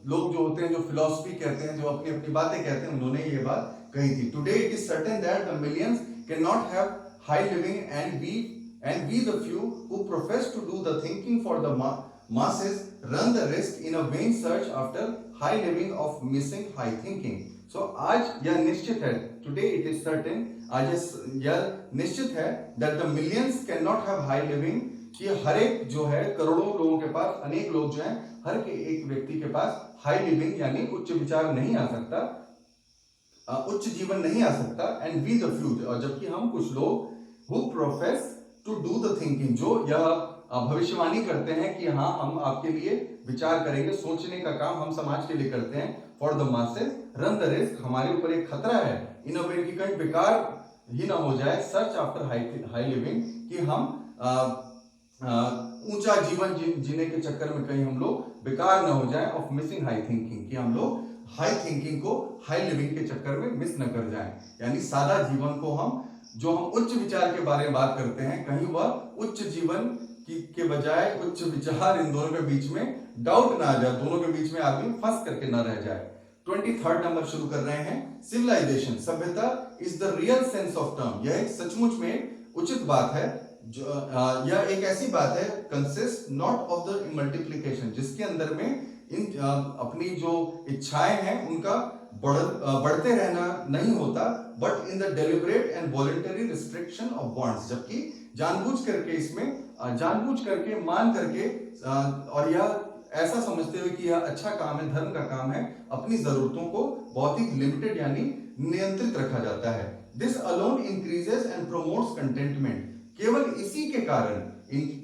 लोग जो होते हैं, जो फिलोसफी कहते हैं, जो अपनी अपनी बातें कहते हैं, उन्होंने ये बात कही थी। Today it is certain that the millions can not have high living and we the few who profess to do the thinking for the masses run the risk in a vain search after high living of missing high thinking. So आज यह निश्चित है, today it is certain, आज यह निश्चित है that the millions cannot have high living, कि हर एक जो है करोड़ों लोगों के पास, अनेक लोग जो हैं, हर एक व्यक्ति के पास हाई लिविंग यानी उच्च विचार नहीं आ सकता, उच्च जीवन नहीं आ सकता। एंड वी द फ्यू, और जबकि हम कुछ लोग who profess to do the thinking, जो यह भविष्यवाणी करते हैं कि हाँ हम आपके लिए विचार करेंगे, सोचने का काम हम समाज के लिए करते हैं। For the masses run the risk, हमारे ऊपर एक खतरा है, इन अ वे कि कहीं बेकार ही ना हो जाए, सर्च आफ्टर हाई लिविंग, कि हम ऊंचा जीवन जीने के चक्कर में कहीं हम लोग बेकार ना हो जाए, ऑफ मिसिंग हाई थिंकिंग, कि हम लोग हाई थिंकिंग को हाई लिविंग के चक्कर में मिस न कर जाएं, यानी सादा जीवन को हम उच्च विचार के बारे में बात करते हैं, कहीं वह उच्च जीवन के बजाय उच्च विचार, इन दोनों के बीच में डाउट ना आ जाए, दोनों के बीच में आदमी फंस करके ना रह जाए। 23rd नंबर शुरू कर रहे हैं। सिविलाइजेशन, सभ्यता is the real sense of term, यह एक सचमुच में उचित बात है, जो यह एक ऐसी बात है, consist not of the multiplication, जिसके अंदर में इन अपनी जो इच्छाएं हैं उनका बढ़ते रहना नहीं होता, but in the deliberate and voluntary restriction of bonds, जबकि जानबूझ करके इसमें जानबूझ करके मान करके और यह ऐसा समझते हुए कि यह अच्छा काम है, धर्म का काम है, अपनी जरूरतों को बहुत ही लिमिटेड यानी नियंत्रित रखा जाता है। This alone increases and promotes contentment, केवल इसी के कारण,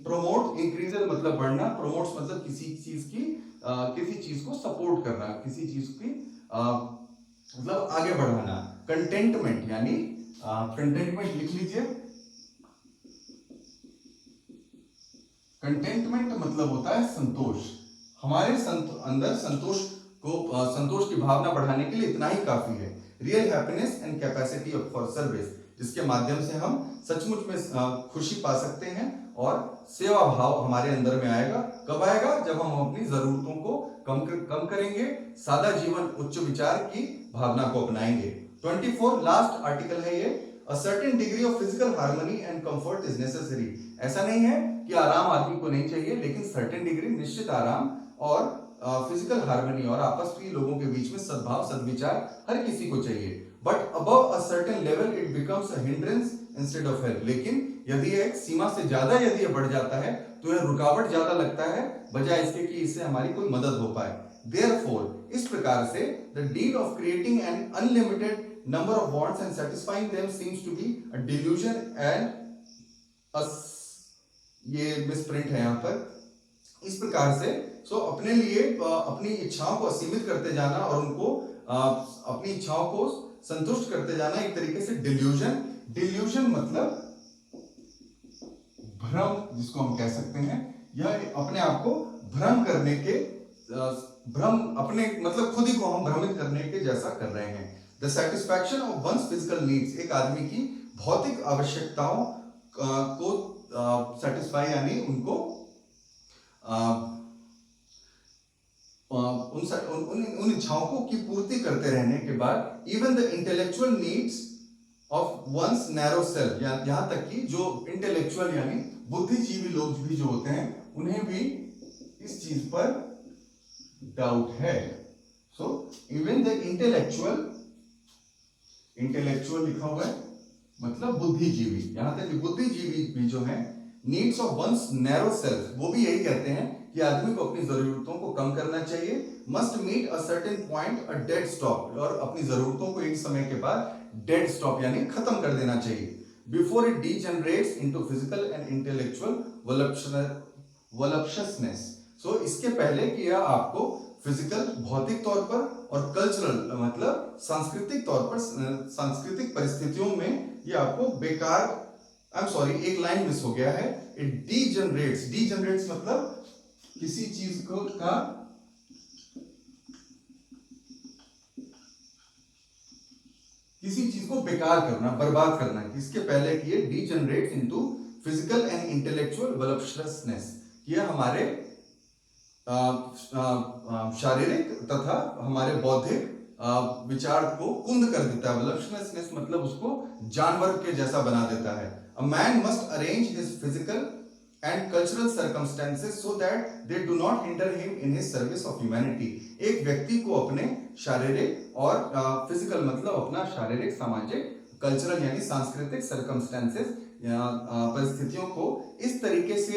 प्रोमोट इंक्रीजेस मतलब बढ़ना, प्रोमोट्स मतलब किसी चीज को सपोर्ट करना, किसी चीज की मतलब आगे बढ़ाना। कंटेंटमेंट यानी कंटेंटमेंट लिख लीजिए, कंटेंटमेंट मतलब होता है संतोष। हमारे अंदर संतोष की भावना बढ़ाने के लिए इतना ही काफी है। Real happiness and capacity for service, जिसके माध्यम से हम सचमुच में खुशी पा सकते हैं और सेवा भाव हमारे अंदर में आएगा। कब आएगा? जब हम अपनी जरूरतों को कम करेंगे, सादा जीवन उच्च विचार की भावना को अपनाएंगे। 24 लास्ट आर्टिकल है ये। A certain degree of physical harmony and comfort is necessary. ऐसा नहीं है कि आराम आदमी को नहीं चाहिए, लेकिन सर्टेन डिग्री, निश्चित आराम और फिजिकल हार्मनी और आपस में लोगों के बीच में सद्भाव सद्विचार हर किसी को चाहिए। But above a certain level it becomes a hindrance instead of help. लेकिन यदि एक सीमा से ज्यादा यदि ये बढ़ जाता है तो यह रुकावट ज्यादा लगता है, बजाय इसके कि इससे हमारी कोई मदद हो पाए। Therefore, इस प्रकार से the deed of creating an unlimited number of wants and satisfying them seems to be a delusion and ये मिसप्रिंट है यहाँ पर। इस प्रकार से अपने लिए अपनी इच्छाओं को असीमित करते जाना और उनको अपनी इच्छाओं को संतुष्ट करते जाना एक तरीके से डिल्यूजन मतलब भ्रम, जिसको हम कह सकते हैं। यह अपने आप को भ्रम करने के अपने मतलब खुद ही को हम भ्रमित करने के जैसा कर रहे हैं। The satisfaction of one's physical needs, एक आदमी की भौतिक आवश्यकताओं को सेटिस्फाई यानी उनको उन इच्छाओं की पूर्ति करते रहने के बाद, even the intellectual needs of one's narrow self, यहां तक कि जो इंटेलेक्चुअल यानी बुद्धिजीवी लोग भी जो होते हैं उन्हें भी इस चीज पर डाउट है। सो इवन द इंटेलेक्चुअल लिखा हुआ है मतलब बुद्धिजीवी, यहां तक कि बुद्धिजीवी भी जो है needs of one's narrow self, वो भी यही कहते हैं कि आदमी को अपनी जरूरतों को कम करना चाहिए। Must meet a certain point a dead stop, और अपनी जरूरतों को एक समय के बाद डेड स्टॉप यानी खत्म कर देना चाहिए। Before it degenerates into physical and intellectual voluptuousness. So इसके पहले कि यह आपको फिजिकल भौतिक तौर पर और कल्चरल मतलब सांस्कृतिक तौर पर सांस्कृतिक परिस्थितियों में ये आपको बेकार, एक लाइन मिस हो गया है। इट डीजनरेट्स मतलब किसी चीज को बेकार करना, बर्बाद करना। इसके पहले कि ये डीजनरेट्स इनटू फिजिकल एंड इंटेलेक्चुअल वोलप्शसनेस, यह हमारे शारीरिक तथा हमारे बौद्धिक विचार को कुंद कर देता है। वोलप्शसनेस मतलब उसको जानवर के जैसा बना देता है। A man must arrange his physical and cultural circumstances so that they do not hinder him in his service of humanity. एक व्यक्ति को अपने शारीरिक और फिजिकल मतलब अपना शारीरिक, सामाजिक, कल्चरल यानी सांस्कृतिक सर्कमस्टेंसेस परिस्थितियों को इस तरीके से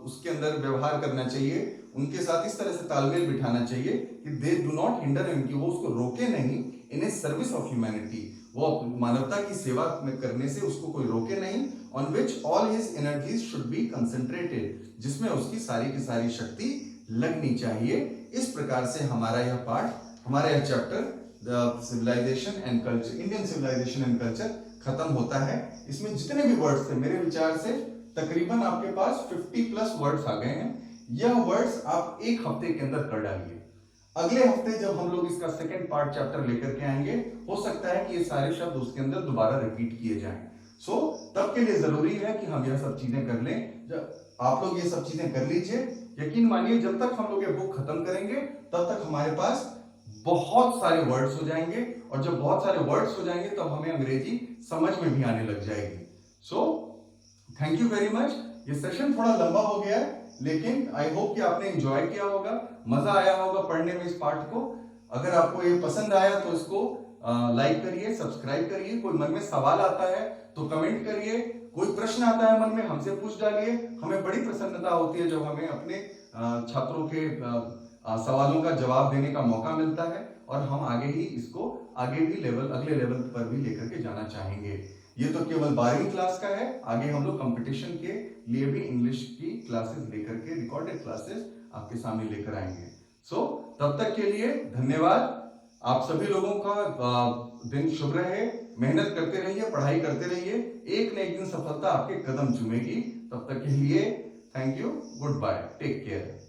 उसके अंदर व्यवहार करना चाहिए, उनके साथ इस तरह से तालमेल बिठाना चाहिए कि they do not hinder him, कि वो उसको रोके नहीं, in his service of humanity, वो मानवता की सेवा करने से उसको कोई रोके नहीं। On which all his energies should be concentrated, जिसमें उसकी सारी की सारी शक्ति लगनी चाहिए। इस प्रकार से हमारा यह पाठ, हमारा यह chapter the civilization and culture, Indian civilisation and culture खत्म होता है। इसमें जितने भी वर्ड्स थे मेरे विचार से तकरीबन आपके पास 50+ वर्ड्स आ गए हैं। यह वर्ड्स आप एक हफ्ते के अंदर कर डालिए। अगले हफ्ते जब हम लोग इसका सेकंड पार्ट चैप्टर लेकर के आएंगे, हो सकता है कि ये सारे शब्द उसके अंदर दोबारा रिपीट किए जाएं। तब के लिए जरूरी है कि हम यह सब चीजें कर लें। जब आप लोग ये सब चीजें कर लीजिए, यकीन मानिए जब तक हम लोग ये बुक खत्म करेंगे तब तक हमारे पास बहुत सारे वर्ड्स हो जाएंगे, और जब बहुत सारे वर्ड्स हो जाएंगे तब हमें अंग्रेजी समझ में भी आने लग जाएगी। Thank you very much. ये सेशन थोड़ा लंबा हो गया है, लेकिन आई होप कि आपने एंजॉय किया होगा, मजा आया होगा पढ़ने में इस पाठ को। अगर आपको ये पसंद आया तो इसको लाइक करिए, सब्सक्राइब करिए। कोई मन में सवाल आता है तो कमेंट करिए, कोई प्रश्न आता है मन में हमसे पूछ डालिए। हमें बड़ी प्रसन्नता होती है जब हमें अपने छात्रों के सवालों का जवाब देने का मौका मिलता है, और हम आगे भी अगले लेवल पर भी लेकर के जाना चाहेंगे। ये तो केवल 12वीं क्लास का है, आगे हम लोग कंपटीशन के लिए भी इंग्लिश की क्लासेस लेकर के, रिकॉर्डेड क्लासेस आपके सामने लेकर आएंगे। तब तक के लिए धन्यवाद। आप सभी लोगों का दिन शुभ रहे, मेहनत करते रहिए, पढ़ाई करते रहिए, एक न एक दिन सफलता आपके कदम चूमेगी। तब तक के लिए thank you, goodbye, take care.